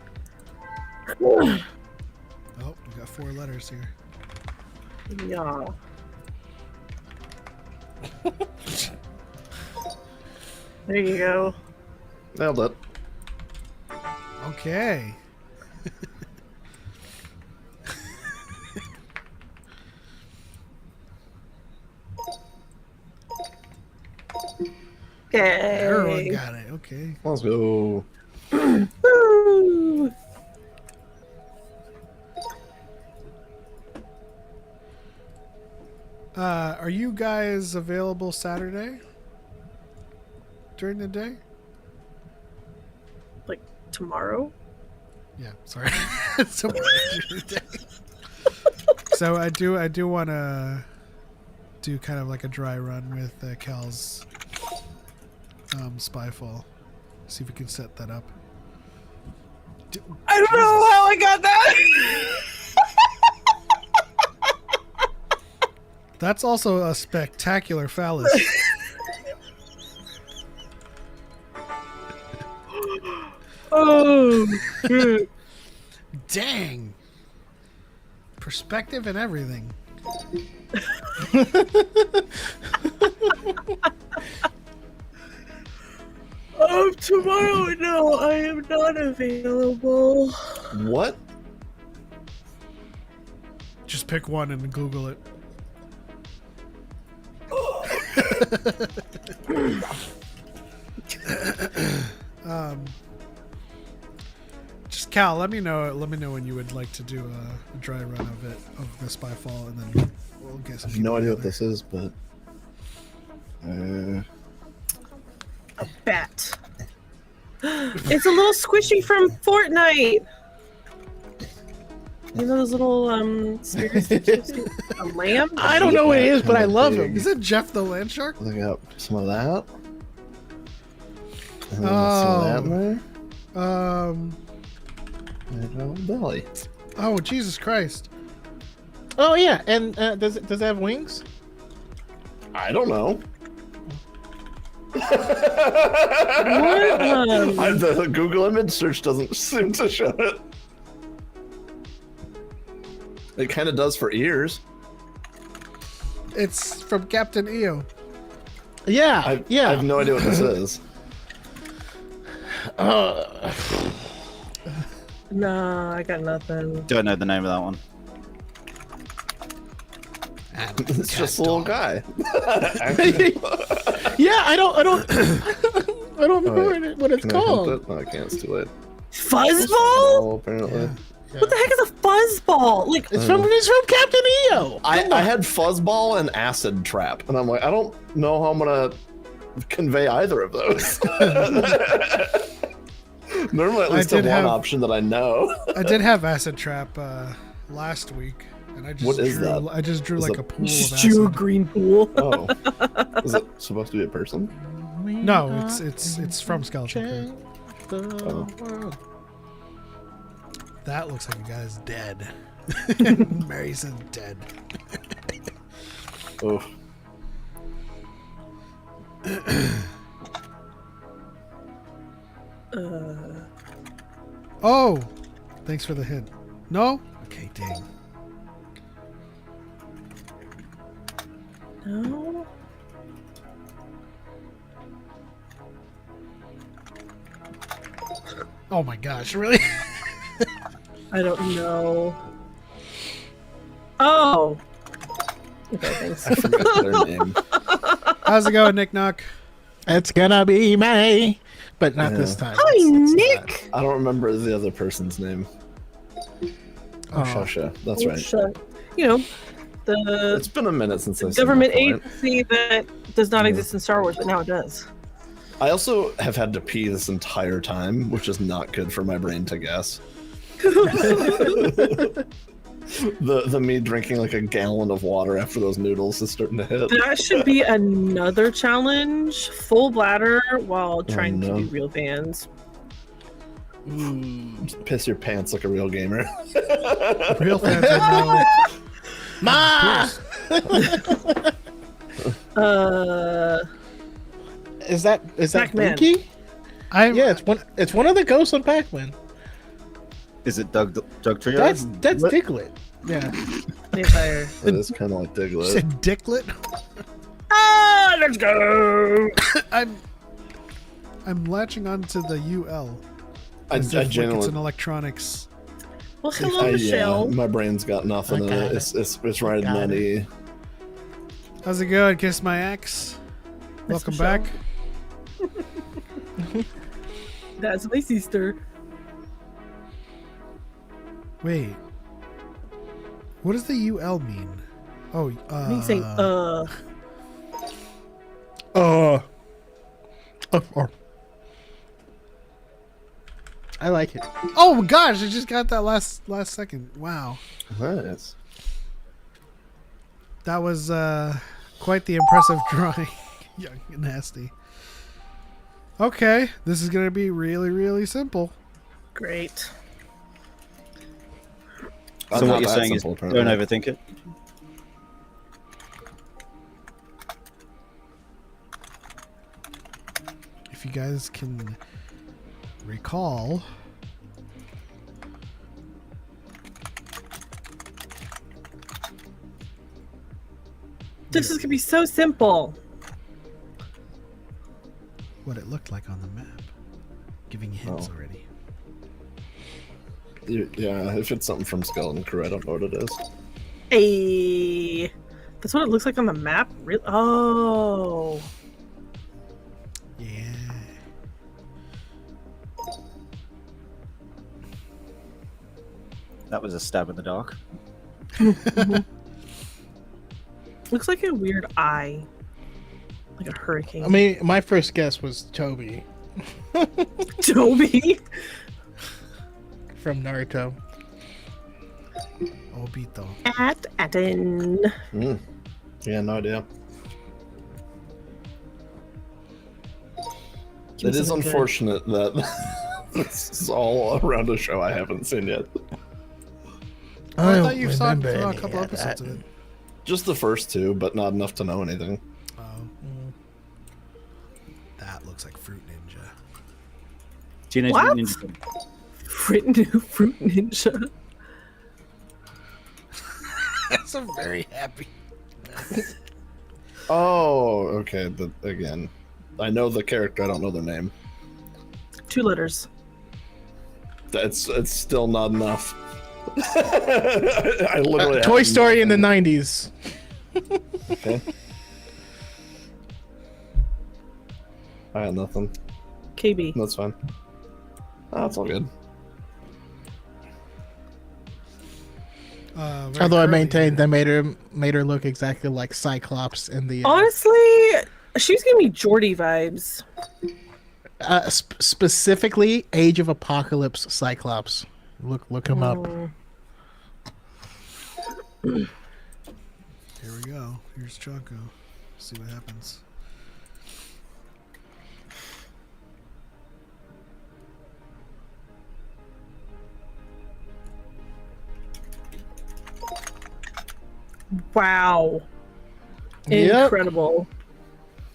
Oh, we got 4 letters here. Yeah. There you go. Nailed it. Okay. Everyone Okay. got it. Okay. Let's go. Woo! Are you guys available Saturday? During the day? Like tomorrow? Yeah, sorry. So, during the day. So I do want to do kind of like a dry run with Cal's Spyfall. See if we can set that up. I don't know how I got that. That's also a spectacular phallus. Oh, shit. Dang. Perspective and everything. Tomorrow, no, I am not available. What? Just pick one and Google it. Just Cal, let me know when you would like to do a dry run of it, of the Spyfall, and then we'll get some. I have no idea what this is, but A bat. It's a little squishy from Fortnite. You know those little spirits? A lamb? I don't know what it is, but I love him. Is it Jeff the Land Shark? Look up some of that. And then some Oh. of that in there. And a belly. Oh, Jesus Christ. Oh yeah, and does it have wings? I don't know. The Google image search doesn't seem to show it. It kind of does for ears. It's from Captain EO. Yeah, I yeah. have no idea what this is. No, I got nothing. Don't know the name of that one. It's just a little guy. Yeah, I don't know what it's Can I hint called. it? No, I can't. It's too late. Fuzzball? Oh, apparently. What the heck is a fuzzball? Like, It's from Captain EO. I had fuzzball and acid trap, and I'm like, I don't know how I'm gonna convey either of those. Normally, at least did have one have- option that I know. I did have acid trap last week, and I just What is drew. that? I just drew Is like it- a pool of stew acid. green pool. Oh, is it supposed to be a person? No, it's from Skeleton Crew. Oh. That looks like a guy's dead. Mary's dead. Oh, Oh, thanks for the hint. No? Okay, dang. No. Oh my gosh, really? I don't know. Oh. Okay, thanks. I forgot their name. How's it going, Nick Knock? It's gonna be May, but not this time. Hi, It's Nick. I don't remember the other person's name. Oh, Shasha. That's right. Shut. You know, the It's been a minute since I've seen government that point. agency that does not exist in Star Wars, but now it does. I also have had to pee this entire time, which is not good for my brain to guess. The me drinking like a gallon of water after those noodles is starting to hit. That should be another challenge. Full bladder while trying no. to do real fans. Just piss your pants like a real gamer. Real fans would know. Ma! Is that Pac-Man. Blinky? I'm, Yeah, it's one of the ghosts on Pac-Man. Is it Doug Trio? That's Diglett. Yeah. Vampire. It is kind of like you Diglett. said Dicklet? Let's go. I'm latching onto the UL. I As if, like, it's genuinely. an electronics. Well, hello, Michelle. My brain's got nothing in got it. it. It's right in got that E. How's it going, Kiss My Ex? Welcome Michelle. back. That's my sister. Wait. What does the UL mean? Oh, He's saying, I like it. Oh my gosh, I just got that last second. Wow. Nice. That was quite the impressive drawing. Young and nasty. Okay, this is gonna be really, really simple. Great. So Not what you're that saying is simple, don't apparently. overthink it. If you guys can recall, This is gonna be so simple. what it looked like on the map. Giving you hints Oh. already. Yeah, if it's something from Skeleton Crew, I don't know what it is. Hey, that's what it looks like on the map. Oh, Yeah. That was a stab in the dark. looks like a weird eye, like a hurricane. I mean, my first guess was Toby Toby. from Naruto. Obito. Atin. Yeah, no idea. Give It me is something good. unfortunate that this is all around a show I haven't seen yet. Oh, I thought you saw a couple episodes of it. Just the first two, but not enough to know anything. Oh. That looks like Fruit Ninja. Teenage What? Mutant Ninja. Fruit Ninja. That's a very happy. Oh, okay. Again, I know the character. I don't know their name. 2 letters. It's still not enough. I literally Toy have Story in the nothing. 90s. Okay. I got nothing. KB. That's fine. Oh, that's all good. Although I maintained they made her look exactly like Cyclops in the Honestly, she's giving me Geordie vibes. specifically Age of Apocalypse Cyclops. Look him up. Here we go. Here's Choco. See what happens. Wow. Yep. Incredible.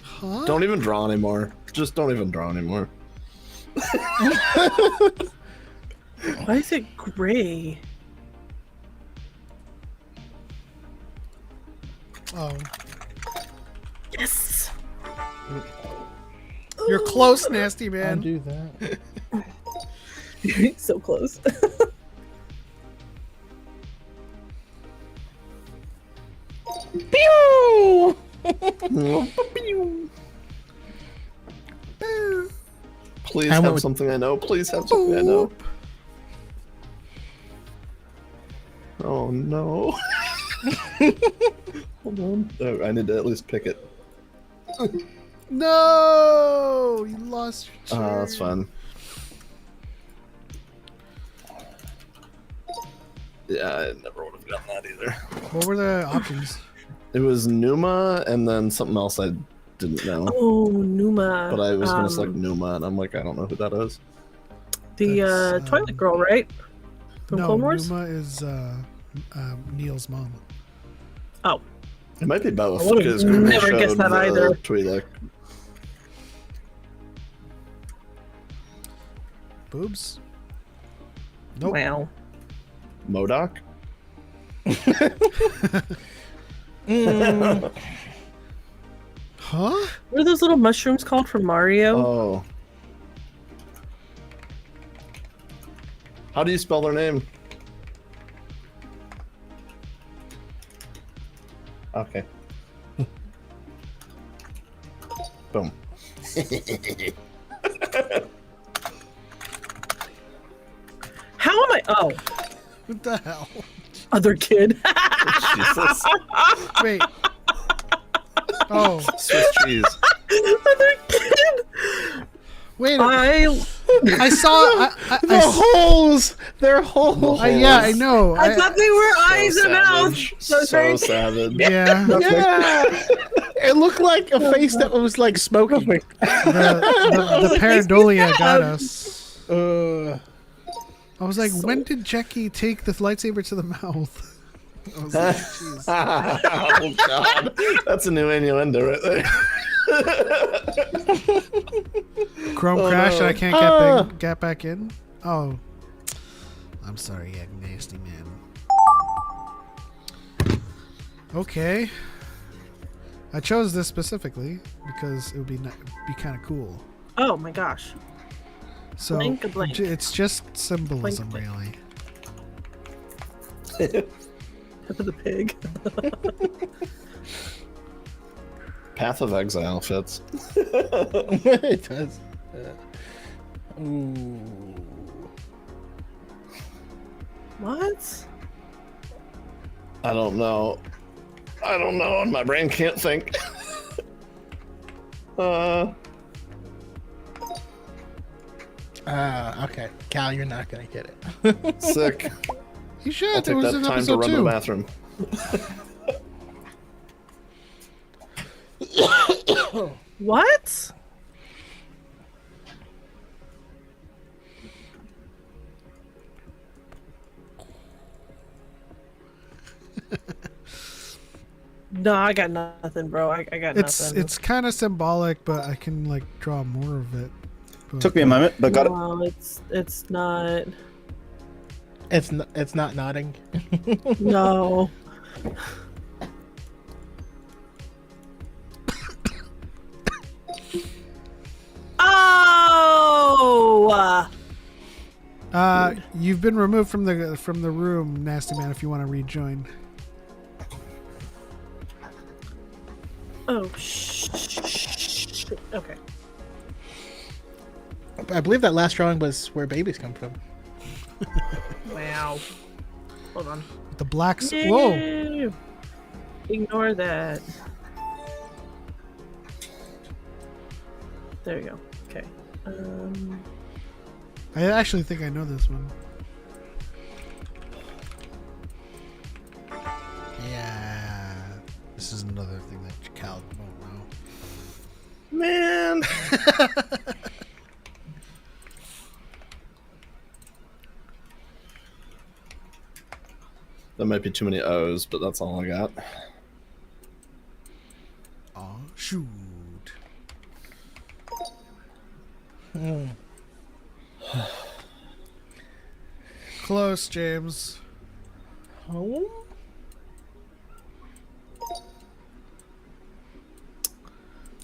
Huh? Don't even draw anymore. Just don't even draw anymore. Why is it gray? Oh. Yes. You're close, nasty man. Undo that. So close. Pew! Please I went have with- something I know. Please have something I know. Oh no. Hold on. Oh, I need to at least pick it. No! You lost your turn. That's fine. Yeah, I never would have gotten that either. What were the options? It was Numa and then something else I didn't know. Oh, Numa. But I was gonna select Numa and I'm like, I don't know who that is. The That's, Twilight Girl, right? From No, Clone Wars? Numa is Neil's mom. Oh. It might be both. I would've because Google never guessed showed that the either. Twi'lek. Boobs? Nope. Wow. MODOK? Huh? What are those little mushrooms called from Mario? Oh. How do you spell their name? Okay. Boom. How am I? Oh, What the hell? other kid. Jesus. Wait. Oh, Swiss cheese. Other kid. wait. I I saw. They're holes. They're holes. Yeah, I know. I thought they were eyes and mouth. savage. So So very- savage. Yeah. Yeah. It looked like a face that was like smoking. The pareidolia got us. I was like, when did Jackie take the lightsaber to the mouth? I was like, jeez. Oh god. That's a new innuendo right there. Chrome Oh, crashed no. and I can't get back in? Oh. I'm sorry, you nasty man. Okay. I chose this specifically because it would be kind of cool. Oh my gosh. So Blink a blink. it's just symbolism, Blink. really. Tip of the pig. Path of Exile fits. It does. Ooh. What? I don't know. I don't know, and my brain can't think. Okay. Cal, you're not gonna get it. Sick. You should. I'll take It was that in time to episode run to the 2. bathroom. What? No, I got nothing, bro. I got nothing. It's kind of symbolic, but I can like draw more of it. But, Took me a moment, but got it. No, it's not. It's not nodding. No. Oh! You've been removed from the room, Nasty Man. If you want to rejoin. Oh, shh. Okay. I believe that last drawing was where babies come from. Wow. Hold on. The blacks. Whoa. No. Ignore that. There you go. Okay. I actually think I know this one. Yeah. This is another thing that Cal won't know. Man. That might be too many O's, but that's all I got. Oh, shoot. Close, James. Home?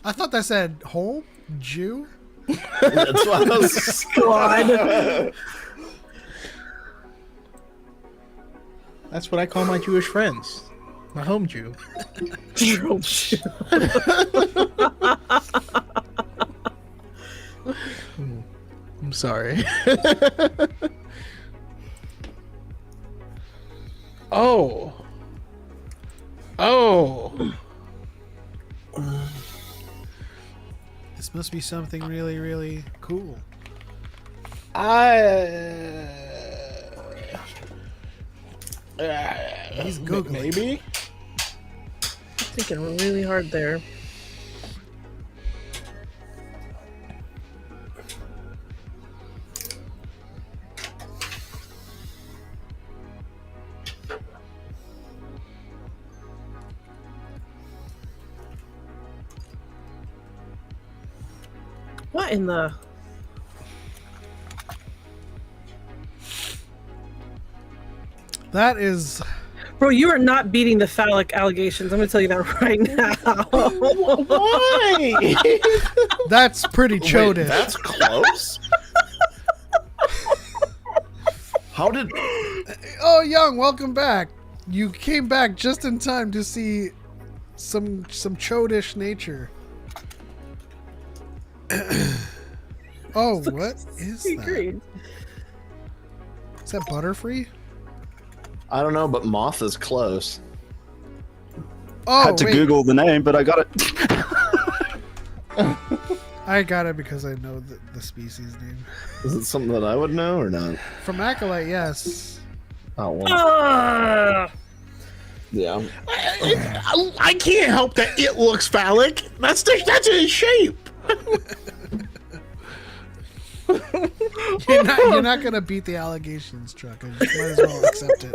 I thought that said home? Jew? That's what I was. God. That's what I call my Jewish friends. My home Jew. I'm sorry. Oh. This must be something really, really cool. He's googling. Maybe. Thinking really hard there. What in the... That is... Bro, you are not beating the phallic allegations. I'm going to tell you that right now. Why? That's pretty chodish. Wait, that's close? How did... Oh, Young, welcome back. You came back just in time to see some chodish nature. Oh, what is that? Agreed. Is that Butterfree? I don't know, but moth is close. Oh, Had to wait. Google the name, but I got it. I got it because I know the species name. Is it something that I would know or not? From Acolyte, yes. Oh, well. Yeah. I can't help that it looks phallic. That's his shape. You're not gonna beat the allegations, Truck. I just might as well accept it.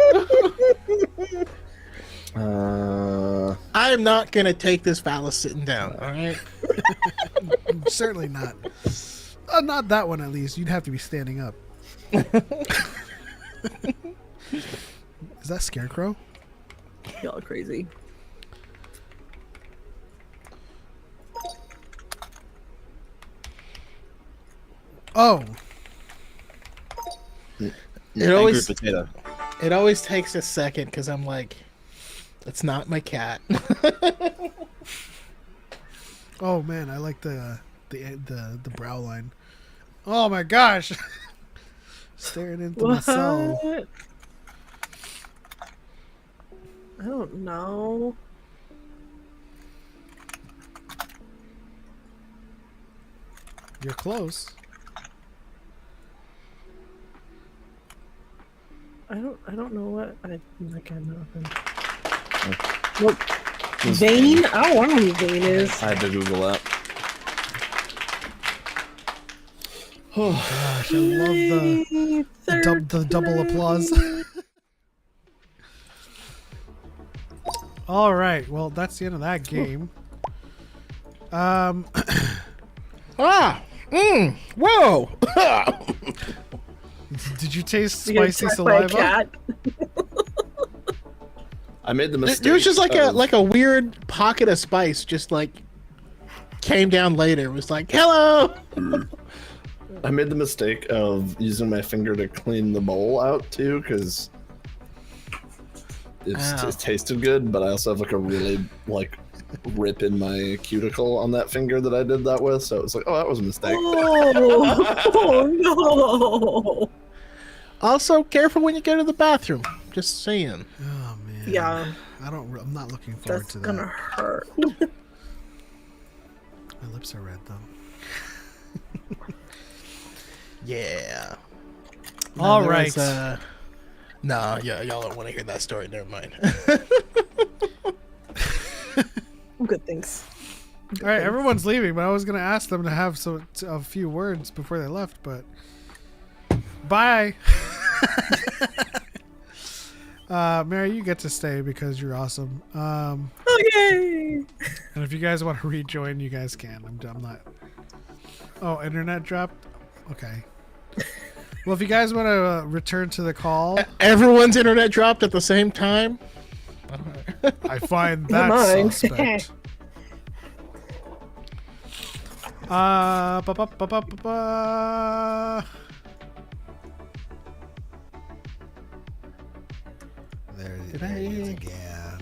I'm not gonna take this phallus sitting down. All right. Certainly not. Not that one, at least. You'd have to be standing up. Is that Scarecrow? Y'all are crazy. Oh. Potato. It always takes a second because I'm like, it's not my cat. Oh man, I like the brow line. Oh my gosh. Staring into my soul. What? I don't know. You're close. I don't know what I got nothing. What vein? I don't know who vein is. I had to Google that. Oh gosh, I love the double applause. All right, well that's the end of that game. Whoa! Did you taste You get spicy attacked by a saliva? cat? I made the mistake. There was just like of- a weird pocket of spice, just like came down later. It was like, hello. I made the mistake of using my finger to clean the bowl out too, because it tasted good, but I also have like a really like rip in my cuticle on that finger that I did that with, so it was like, oh, that was a mistake. Oh no! Also, careful when you go to the bathroom. Just saying. Oh man. Yeah, I'm not looking forward that's to that. gonna hurt. My lips are red though. Yeah. All there right. was, no, yeah, y'all don't want to hear that story. Never mind. Good things. All right, everyone's leaving, but I was gonna ask them to have a few words before they left, but bye. Mary, you get to stay because you're awesome. Oh yay! And if you guys want to rejoin, you guys can. I'm not. Oh, internet dropped. Okay. Well, if you guys want to return to the call, Everyone's internet dropped at the same time. I find Never that mind. suspect. There it is again.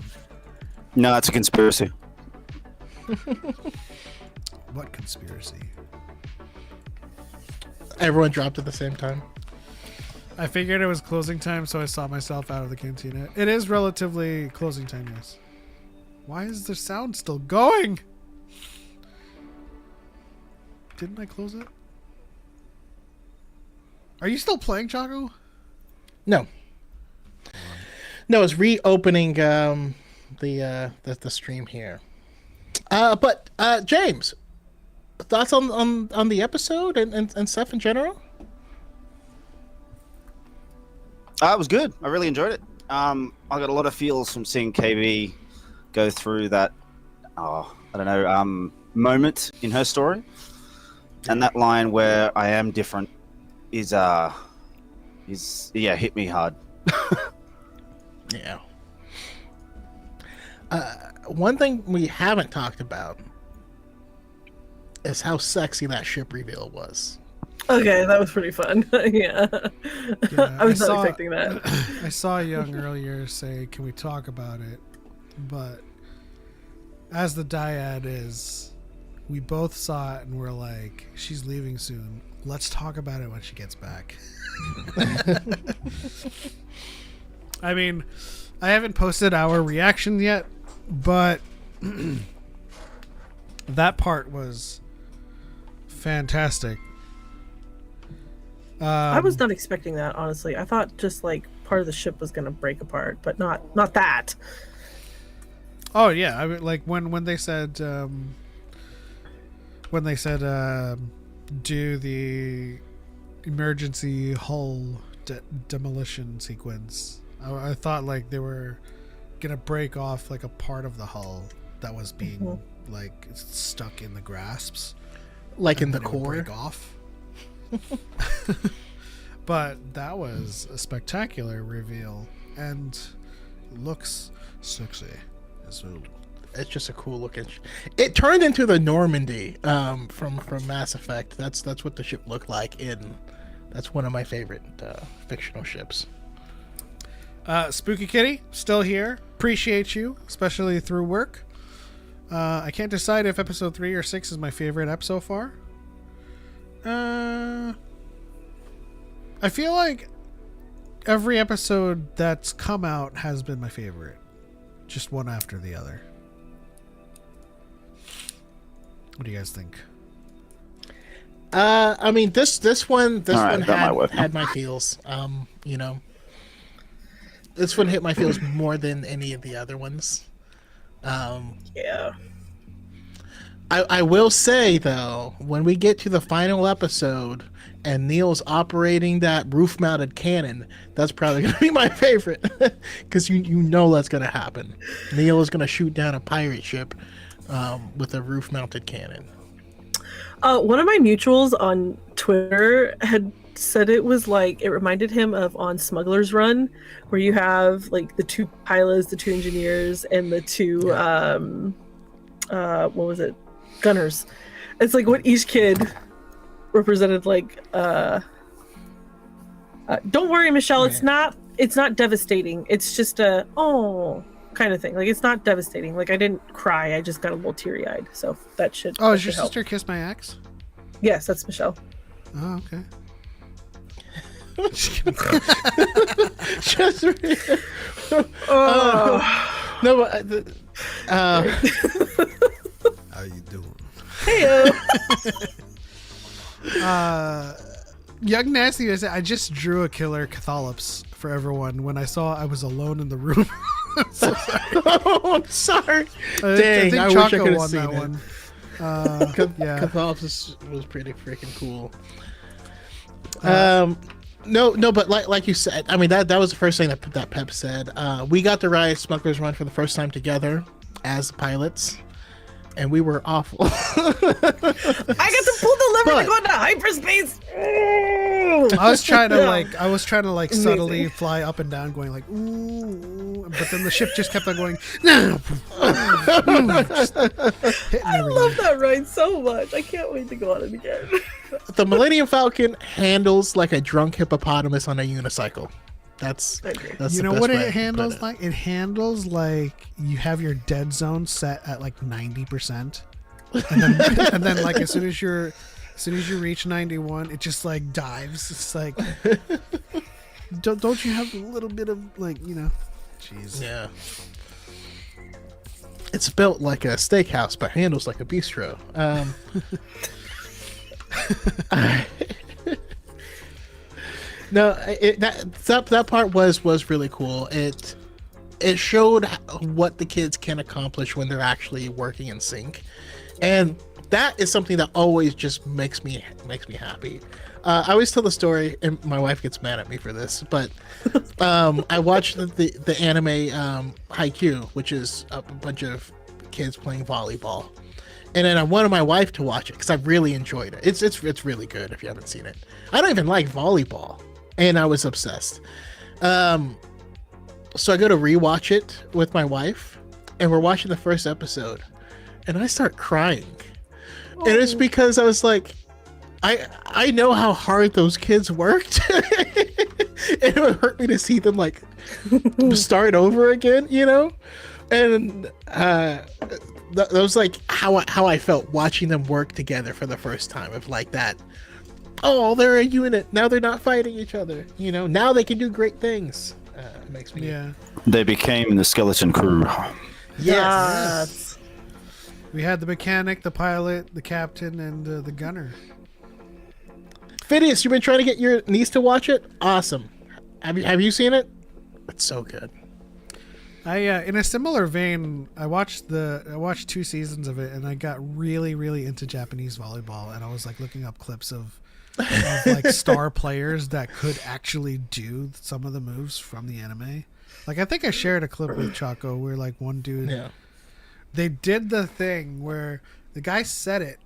No, it's a conspiracy. What conspiracy? Everyone dropped at the same time. I figured it was closing time, so I saw myself out of the cantina. It is relatively closing time, yes. Why is the sound still going? Didn't I close it? Are you still playing, Choco? No. No, it's reopening the stream here. But James, thoughts on the episode and stuff in general? It was good. I really enjoyed it. I got a lot of feels from seeing KB go through that, moment in her story, and that line where I am different is hit me hard. Yeah. One thing we haven't talked about is how sexy that ship reveal was. Okay, that was pretty fun. Yeah. I was not expecting that. I saw Young earlier say, "Can we talk about it?" But as the dyad is, we both saw it and we're like, "She's leaving soon. Let's talk about it when she gets back." I mean, I haven't posted our reaction yet, but that part was fantastic. I was not expecting that, honestly. I thought just like part of the ship was gonna break apart, but not that. Oh yeah, I mean, like when they said do the emergency hull demolition sequence, I thought like they were gonna break off like a part of the hull that was being like stuck in the grasps, Like in the and it would core. break off. But that was a spectacular reveal and looks sexy as well. It's just a cool looking. It turned into the Normandy from Mass Effect. That's what the ship looked like That's one of my favorite fictional ships. Spooky Kitty, still here. Appreciate you, especially through work. I can't decide if episode 3 or 6 is my favorite ep so far. I feel like every episode that's come out has been my favorite. Just one after the other. What do you guys think? I mean this one All right, that might work. had my feels. This one hit my feels more than any of the other ones. Yeah. I will say though, when we get to the final episode and Neil's operating that roof-mounted cannon, that's probably gonna be my favorite, because you know that's gonna happen. Neil is gonna shoot down a pirate ship with a roof-mounted cannon. One of my mutuals on Twitter had said it was like, it reminded him of on Smuggler's Run, where you have like the 2 pilots, the 2 engineers, and the 2 what was it, gunners. It's like what each kid represented. Like don't worry, Michelle, it's not devastating, it's just a kind of thing. Like, it's not devastating. Like, I didn't cry, I just got a little teary-eyed, so that should is your help. sister Kiss My Ex? Yes, that's Michelle. Oh, okay. Just no, but How you doing? Hey. Young Nasty said, I just drew a killer Cathalops for everyone when I saw I was alone in the room. I'm so sorry. Oh, I'm sorry. I Dang, think I wish Choco I could have won seen that it. one. Yeah. Catholicism was pretty freaking cool. No, but like you said, I mean that was the first thing that Pep said. We got to ride Smuggler's Run for the first time together as pilots, and we were awful. I got to pull the lever to go into hyperspace. I was trying to subtly fly up and down, going like ooh, but then the ship just kept on going. Just hitting I everything. love that ride so much. I can't wait to go on it again. The Millennium Falcon handles like a drunk hippopotamus on a unicycle. That's You the know best what way I it can handles put like? It handles like you have your dead zone set at like 90%, and then like as soon as you reach 91, it just like dives. It's like, don't you have a little bit of like, jeez. Yeah. It's built like a steakhouse, but handles like a bistro. No, that part was really cool. It showed what the kids can accomplish when they're actually working in sync, and that is something that always just makes me happy. I always tell the story, and my wife gets mad at me for this, but I watched the anime Haikyuu, which is a bunch of kids playing volleyball, and then I wanted my wife to watch it because I really enjoyed it. It's really good if you haven't seen it. I don't even like volleyball, and I was obsessed. So I go to rewatch it with my wife, and we're watching the first episode, and I start crying. And it's because I was like, I know how hard those kids worked. It would hurt me to see them like start over again, And that was like how I felt watching them work together for the first time. Of like that, oh, they're a unit now. They're not fighting each other. Now they can do great things. It makes me. Yeah. They became the skeleton crew. Yes. We had the mechanic, the pilot, the captain, and the gunner. Phineas, you've been trying to get your niece to watch it? Awesome. Have you seen it? It's so good. I in a similar vein, I watched 2 seasons of it, and I got really, really into Japanese volleyball, and I was like looking up clips of like star players that could actually do some of the moves from the anime. Like, I think I shared a clip with Choco where like one dude, they did the thing where the guy said it,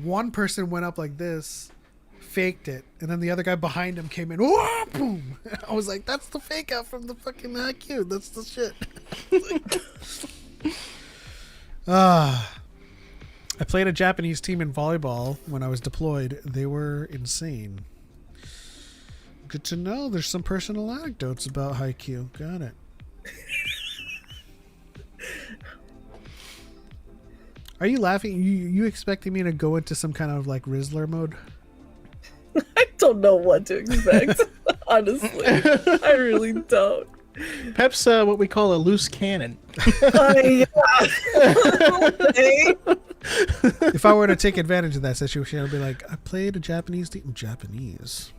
one person went up like this, faked it, and then the other guy behind him came in. Whoa, boom! I was like, "That's the fake out from the fucking IQ. That's the shit." I played a Japanese team in volleyball when I was deployed. They were insane. Good to know. There's some personal anecdotes about Haikyuu. Got it. Are you laughing? You expecting me to go into some kind of like Rizzler mode? I don't know what to expect. Honestly, I really don't. Pep's what we call a loose cannon. If I were to take advantage of that situation, I'd be like, I played a Japanese team. Japanese.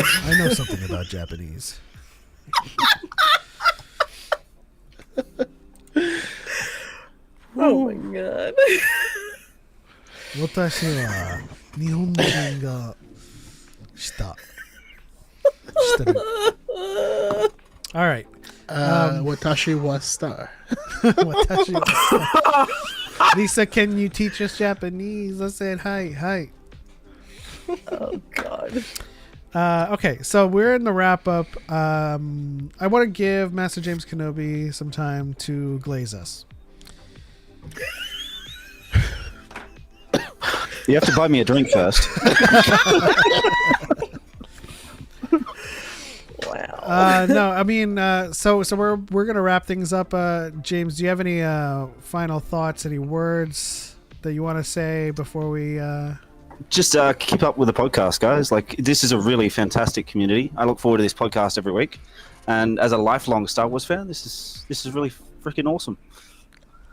I know something about Japanese. Oh my god. 私は日本人がした。してる。All right. Watashi wa star. 私は Lisa, can you teach us Japanese? I said hi, hi. Oh god. Okay, so we're in the wrap up. I want to give Master James Kenobi some time to glaze us. You have to buy me a drink first. Wow. No, I mean, so we're gonna wrap things up. James, do you have any final thoughts, any words that you want to say before we? Just keep up with the podcast, guys. Like, this is a really fantastic community. I look forward to this podcast every week, and as a lifelong Star Wars fan, this is really freaking awesome.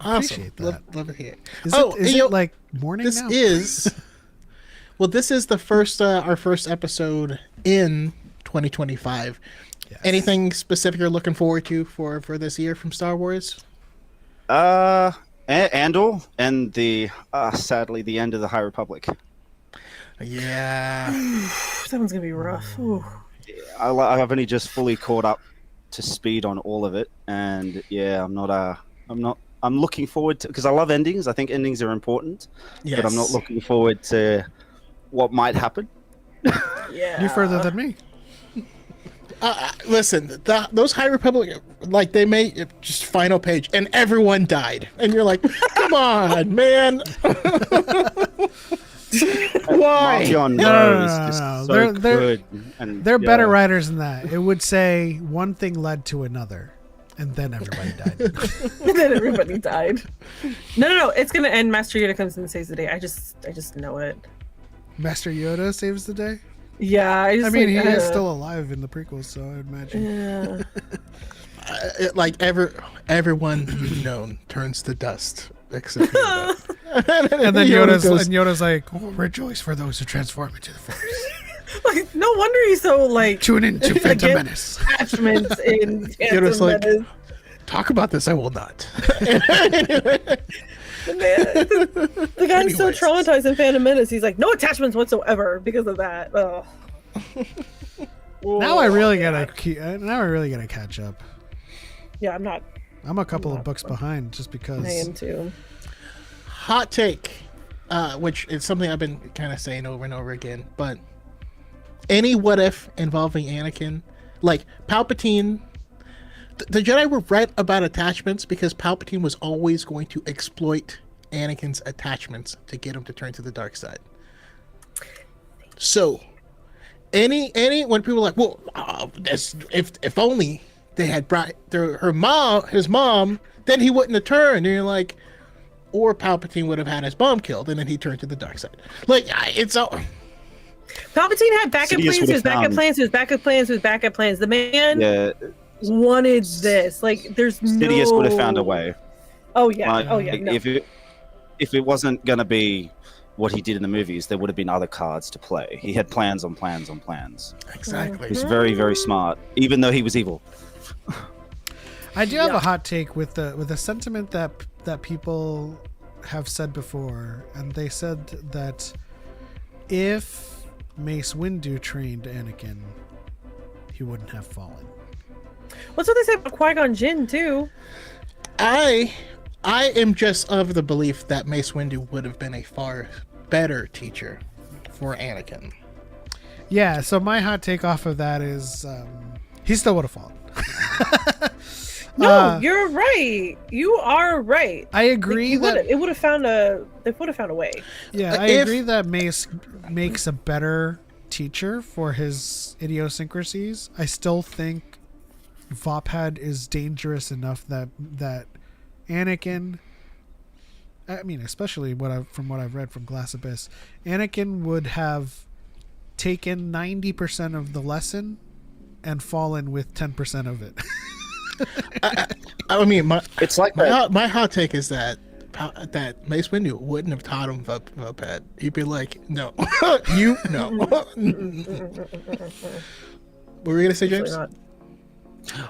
Awesome. Appreciate that. Love it here. Is it like morning This now? is this is the first our first episode in 2025. Yes. Anything specific you're looking forward to for this year from Star Wars? Andor and the sadly the end of the High Republic. Yeah. That one's gonna be rough. Ooh. I've only just fully caught up to speed on all of it, and yeah, I'm looking forward to, because I love endings. I think endings are important, Yes. but I'm not looking forward to what might happen. Yeah. You're further than me. Listen, those High Republic, like, they made it just final page, and everyone died, and you're like, come on, man. Why? Martion No. is just so They're good. And, They're yeah. better writers than that. It would say one thing led to another, and then everybody died. And then everybody died. No. It's gonna end. Master Yoda comes and saves the day. I just know it. Master Yoda saves the day. Yeah. I mean, he is still alive in the prequels, so I'd imagine. Yeah. Like, everyone you've known turns to dust except Yoda. And then Yoda Yoda's like, oh, rejoice for those who transform into the Force. Like, no wonder he's so like Tune in to Phantom against Menace. attachments in Yoda's Phantom like, Menace. talk about this, I will not. The guy's so Anyways. traumatized in Phantom Menace. He's like, no attachments whatsoever because of that. Ugh. Now I really gotta catch up. Yeah, I'm not. I'm a couple of books behind just because. I am too. Hot take, which is something I've been kind of saying over and over again, but any what if involving Anakin, like Palpatine, the Jedi were right about attachments because Palpatine was always going to exploit Anakin's attachments to get him to turn to the dark side. So, any when people are like, well, if only they had brought his mom, then he wouldn't have turned. And you're like, or Palpatine would have had his mom killed, and then he turned to the dark side. Like, it's all. Palpatine had backup Sidious plans. would His have backup found- plans. His backup plans. His backup plans. The man Yeah, wanted this. Like, there's Sidious no. would have found a way. Oh yeah. Like, Oh yeah. No. If it wasn't gonna be what he did in the movies, there would have been other cards to play. He had plans on plans on plans. Exactly. He's very, very smart, even though he was evil. I do have a hot take with the sentiment that people have said before, and they said that if Mace Windu trained Anakin, he wouldn't have fallen. What's what they say about Qui-Gon Jinn too? I am just of the belief that Mace Windu would have been a far better teacher for Anakin. Yeah, so my hot take off of that is he still would have fallen. No, you're right. You are right. I agree that they would have found a way. Yeah, I agree that Mace makes a better teacher for his idiosyncrasies. I still think Vopad is dangerous enough that Anakin, I mean, especially from what I've read from Glass Abyss, Anakin would have taken 90% of the lesson and fallen with 10% of it. I mean, It's like my hot take is that Mace Windu wouldn't have taught him Vopad. He'd be like, no, you no. What were you gonna say, James?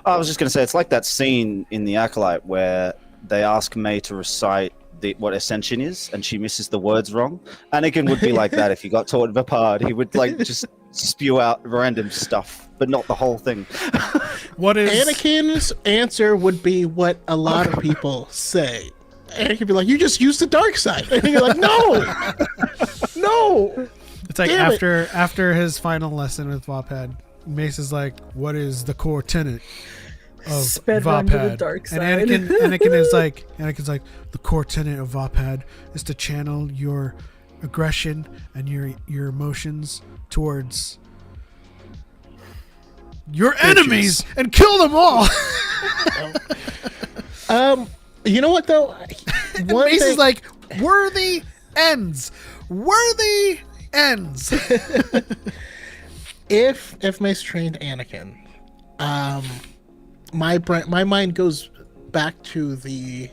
I was just going to say, it's like that scene in The Acolyte where they ask May to recite what ascension is, and she misses the words wrong. Anakin would be like that if he got taught Vapad. He would like just spew out random stuff, but not the whole thing. What is Anakin's answer would be what a lot of people say. Anakin would be like, "You just use the dark side," and you're like, "No, no." It's like Damn it. after his final lesson with Vapad, Mace is like, "What is the core tenet of Sped run to the Vapad?" dark side. And Anakin's like, "The core tenet of Vapad is to channel your aggression and your emotions towards your enemies and kill them all." You know what though? And Mace is like, "Worthy ends. Worthy ends." If Mace trained Anakin, my mind goes back to the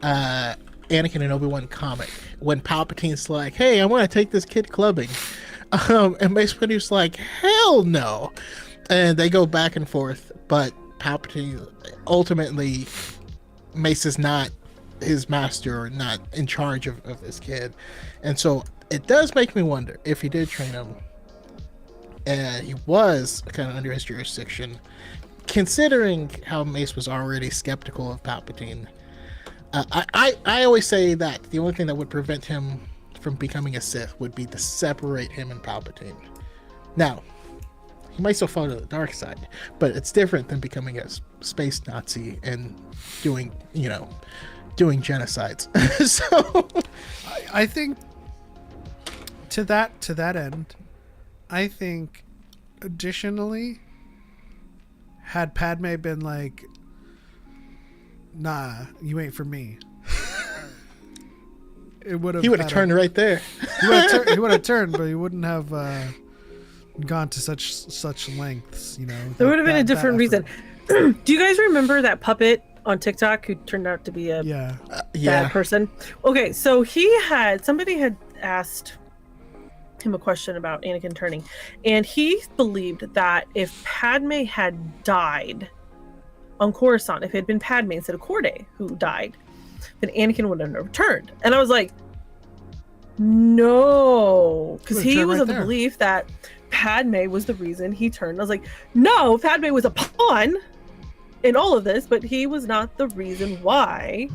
Anakin and Obi-Wan comic when Palpatine's like, "Hey, I want to take this kid clubbing," and Mace Windu's like, "Hell no," and they go back and forth. But Palpatine ultimately, Mace is not his master or not in charge of this kid, and so it does make me wonder if he did train him and he was kind of under his jurisdiction, considering how Mace was already skeptical of Palpatine. I always say that the only thing that would prevent him from becoming a Sith would be to separate him and Palpatine. Now, he might still fall to the dark side, but it's different than becoming a space Nazi and doing genocides. So I think to that end, I think additionally, had Padme been like, "Nah, you ain't for me," it would have. he would have turned right there. He would have turned, but he wouldn't have gone to such lengths. You know, There would have been a different reason. Do you guys remember that puppet on TikTok who turned out to be a bad person? Okay, so somebody had asked him a question about Anakin turning, and he believed that if Padme had died on Coruscant, if it had been Padme instead of Corday who died, then Anakin would have never turned. And I was like, no, because he was of the belief that Padme was the reason he turned. I was like, no, Padme was a pawn in all of this, but he was not the reason why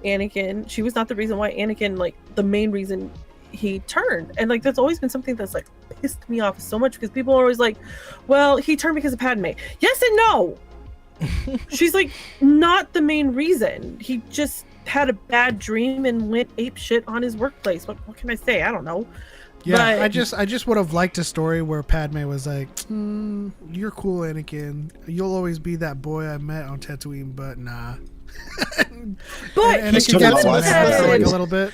she was not the reason why Anakin, like the main reason he turned. And like that's always been something that's like pissed me off so much, because people are always like, well, he turned because of Padme. Yes and no. She's like not the main reason. He just had a bad dream and went ape shit on his workplace. What can I say? I don't know. Yeah, but I just would have liked a story where Padme was like, "You're cool, Anakin. You'll always be that boy I met on Tatooine, but nah." But Anakin gets mad like a little bit.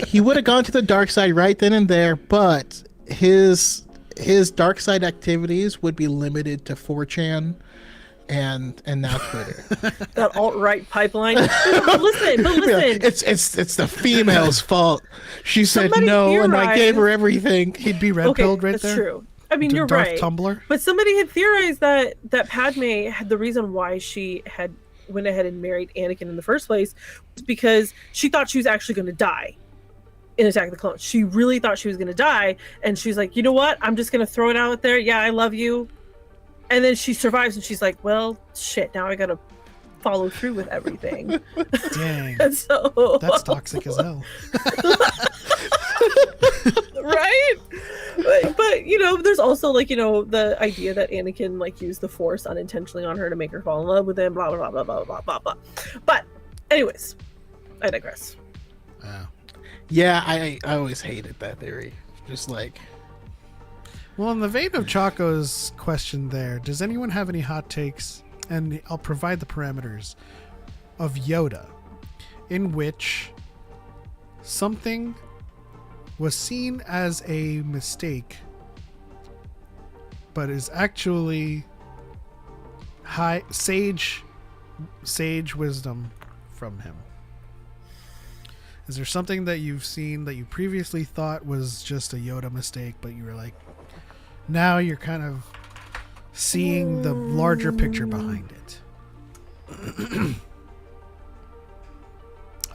He would have gone to the dark side right then and there, but his dark side activities would be limited to 4chan and now Twitter. That alt-right pipeline. But listen. It's the female's fault. She said Somebody no, and I gave her everything. He'd be red pilled right that's there. True. I mean, you're Darth right. Tumblr. But somebody had theorized that Padme had the reason why she had went ahead and married Anakin in the first place was because she thought she was actually going to die in Attack of the Clones. She really thought she was going to die, and she's like, you know what? I'm just going to throw it out there. Yeah, I love you. And then she survives, and she's like, well, shit, now I got to follow through with everything. Dang. And so, that's toxic as hell. Right? But you know, there's also like, you know, the idea that Anakin like used the Force unintentionally on her to make her fall in love with him, blah blah blah blah blah blah blah. But anyways, I digress. Yeah, I always hated that theory. Just like, well, in the vein of Choco's question there, does anyone have any hot takes? And I'll provide the parameters of Yoda, in which something was seen as a mistake, but is actually sage wisdom from him. Is there something that you've seen that you previously thought was just a Yoda mistake, but you were like, now you're kind of seeing the larger picture behind it?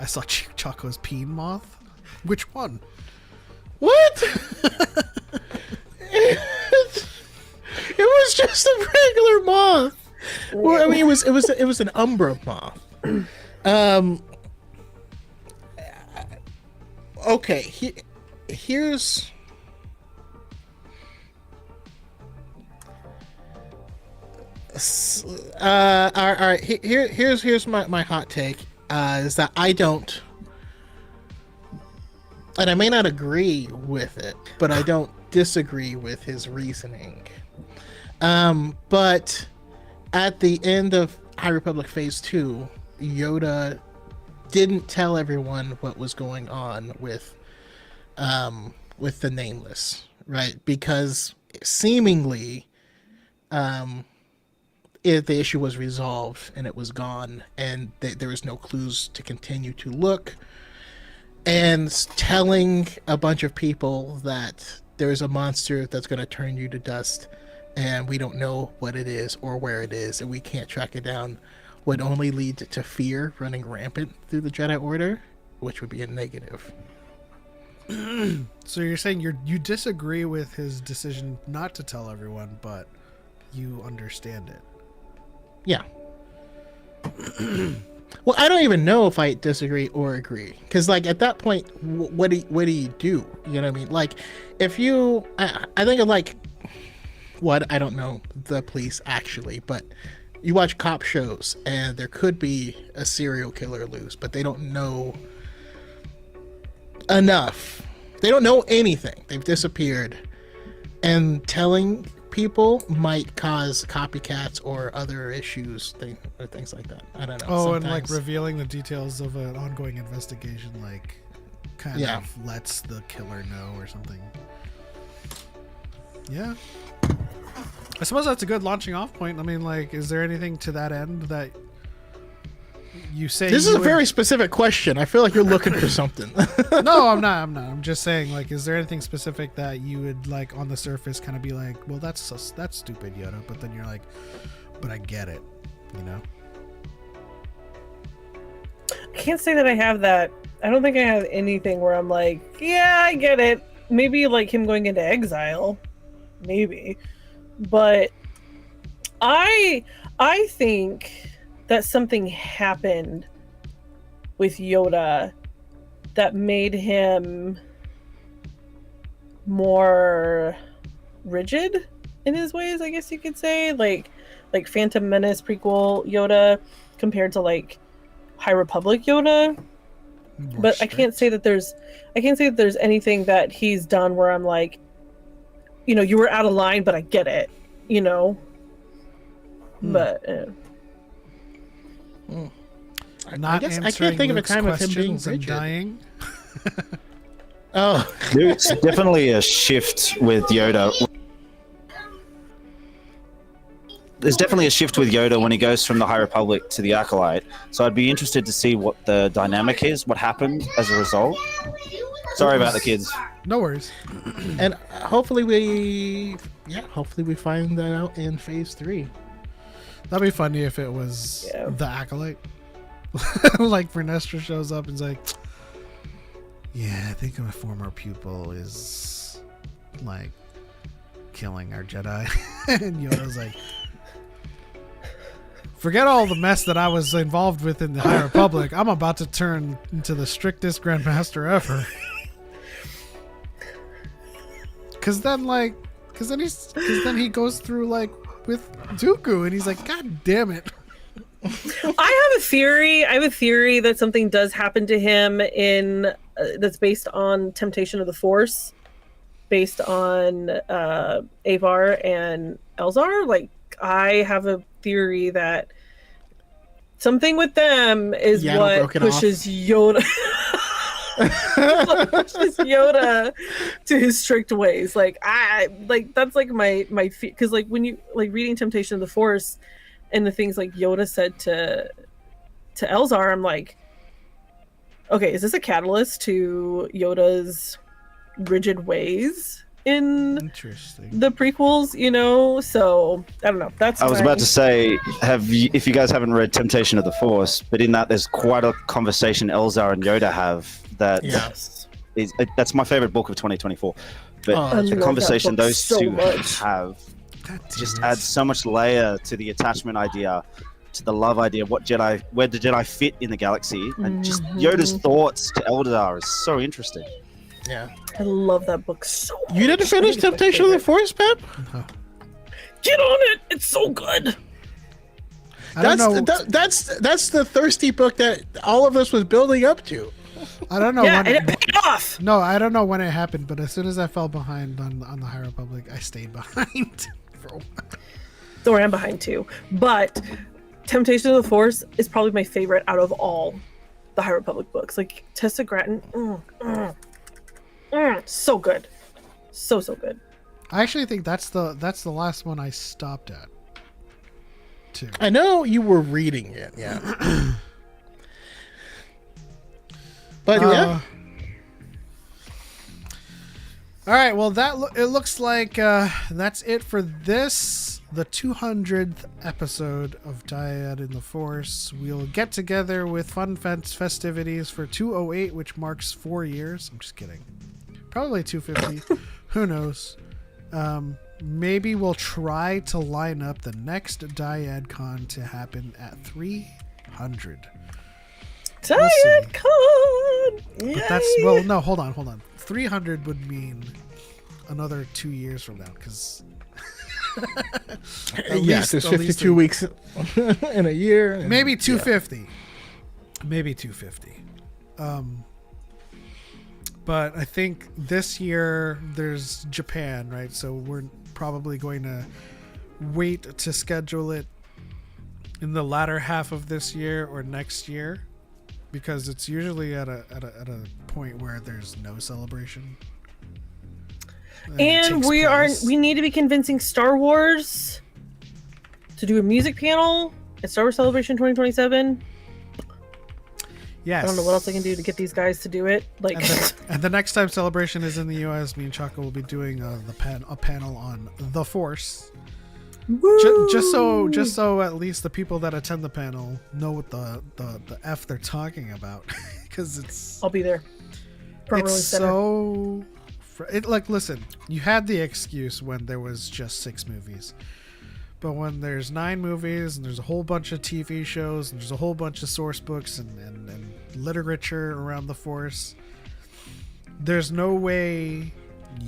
I saw Choco's peen moth. Which one? What? It was just a regular moth. Well, I mean, it was an umbra moth. Okay, here's. All right. Here's my hot take. Is that I don't, and I may not agree with it, but I don't disagree with his reasoning. But at the end of High Republic Phase 2, Yoda didn't tell everyone what was going on with the Nameless, right? Because seemingly, the issue was resolved and it was gone, and there was no clues to continue to look. And telling a bunch of people that there's a monster that's going to turn you to dust, and we don't know what it is or where it is, and we can't track it down, would only lead to fear running rampant through the Jedi Order, which would be a negative. So you're saying you disagree with his decision not to tell everyone, but you understand it. Yeah. Well, I don't even know if I disagree or agree, because like at that point, what do you do? You know what I mean? Like, if you, I think of like, what, I don't know the police actually, but you watch cop shows and there could be a serial killer loose, but they don't know enough. They don't know anything. They've disappeared, and telling people might cause copycats or other issues, or things like that. I don't know. Oh, Sometimes. And like revealing the details of an ongoing investigation, like kind of lets the killer know or something. Yeah. I suppose that's a good launching off point. I mean, like, is there anything to that end that you say? This is a very specific question. I feel like you're looking for something. No, I'm not. I'm just saying, like, is there anything specific that you would, like, on the surface kind of be like, well, that's stupid, Yoda, but then you're like, but I get it, you know? I can't say that I have that. I don't think I have anything where I'm like, yeah, I get it. Maybe like him going into exile, maybe. But I think that something happened with Yoda that made him more rigid in his ways, I guess you could say. Like Phantom Menace prequel Yoda compared to like High Republic Yoda. But I can't say that there's anything that he's done where I'm like, you know, you were out of line, but I get it, you know. But Not I answering can't think of a Luke's time of him being questions and rigid. dying. Oh, There's definitely a shift with Yoda. There's definitely a shift with Yoda when he goes from the High Republic to the Acolyte. So I'd be interested to see what the dynamic is, what happened as a result. Sorry about the kids. No worries. and hopefully we find that out in Phase 3. That'd be funny if it was the Acolyte. Like Vernestra shows up and is like, yeah, I think my former pupil is like killing our Jedi. And Yoda's like, forget all the mess that I was involved with in the High Republic. I'm about to turn into the strictest Grandmaster ever. Cause then he goes through like with Dooku, and he's like, God damn it. I have a theory that something does happen to him in that's based on Temptation of the Force, based on Avar and Elzar. Like, I have a theory that something with them is what pushes Yoda pushes Yoda to his strict ways. Like, that's like my because like when you like reading Temptation of the Force and the things like Yoda said to Elzar, I'm like, okay, is this a catalyst to Yoda's rigid ways? in Interesting. the prequels, you know. So I don't know. That's I was about to say, if you guys haven't read Temptation of the Force, but in that there's quite a conversation Elzar and Yoda have that Yes. That's my favorite book of 2024. But I the love conversation that book those so two much. have God just damn it. adds so much layer to the attachment idea, to the love idea, where the Jedi fit in the galaxy, and just Yoda's thoughts to Eldar is so interesting. Yeah. I love that book so much. You didn't finish Temptation of the Force, Pep? Get on it. It's so good. I don't know. That's the thirsty book that all of us was building up to. I don't know. Yeah, when and it paid off. No, I don't know when it happened, but as soon as I fell behind on the High Republic, I stayed behind for a while. Don't worry, I'm behind too. But Temptation of the Force is probably my favorite out of all the High Republic books. Like Tessa Gratton, so good, so good. I actually think that's the last one I stopped at. Too. I know you were reading it, yeah. But yeah. All right. Well, it looks like that's it for this, the 200th episode of DYAD in the Force. We'll get together with Fun Fence festivities for 208, which marks 4 years. I'm just kidding. Probably 250. Who knows? Maybe we'll try to line up the next DYAD Con to happen at 300. DYAD Con! But that's, well, no, hold on. 300 would mean another 2 years from now, because yes, there's 52 weeks in a year. And, maybe 250. Maybe 250. But I think this year there's Japan, right? So we're probably going to wait to schedule it in the latter half of this year or next year, because it's usually at a point where there's no celebration. And we need to be convincing Star Wars to do a music panel at Star Wars Celebration 2027. Yes. I don't know what else I can do to get these guys to do it. Like, and the next time Celebration is in the U.S., me and Choco will be doing a panel on the Force. Just so at least the people that attend the panel know what the F they're talking about, because it's. I'll be there. It's so. Listen, you had the excuse when there was just 6 movies. But when there's 9 movies and there's a whole bunch of TV shows and there's a whole bunch of source books and literature around the Force, there's no way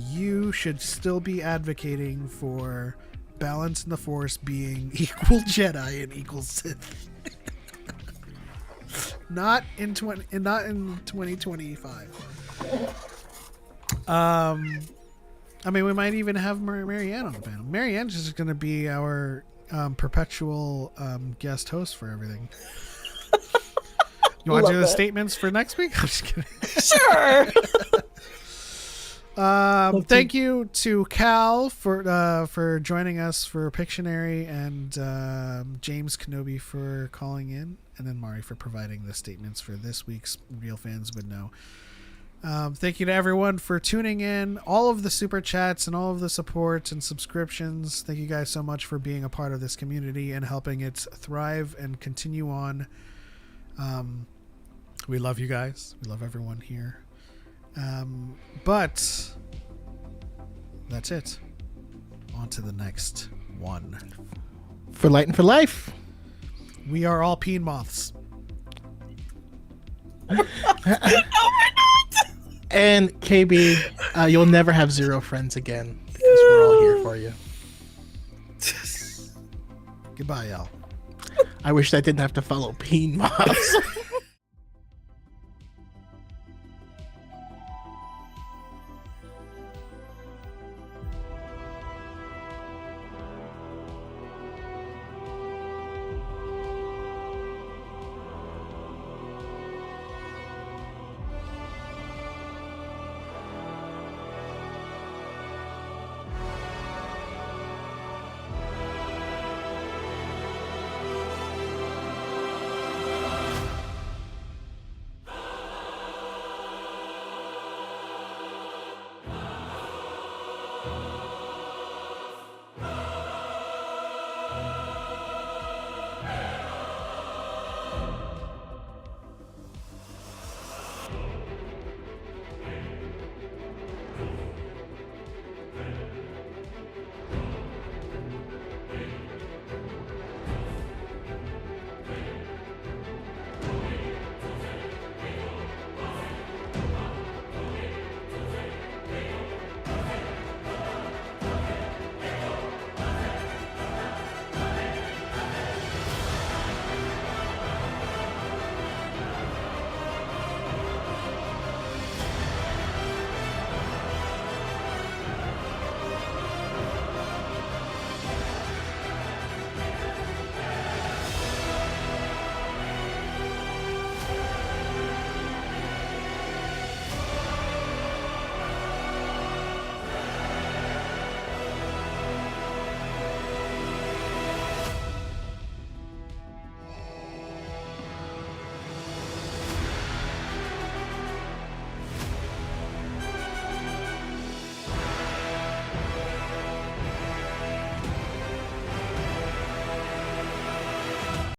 you should still be advocating for balance in the Force being equal Jedi and equal Sith. Not in 2025. I mean, we might even have Marianne on the panel. Marianne's just going to be our perpetual guest host for everything. You want to do the statements for next week? I'm just kidding. Sure. Thank you to Cal for joining us for Pictionary, and James Kenobi for calling in, and then Mari for providing the statements for this week's Real Fans Would Know. Thank you to everyone for tuning in, all of the super chats and all of the support and subscriptions. Thank you guys so much for being a part of this community and helping it thrive and continue on. We love you guys. We love everyone here. But that's it. On to the next one. For light and for life. We are all peen moths. And KB, you'll never have 0 friends again, because we're all here for you. Goodbye, y'all. I wish I didn't have to follow peen moths.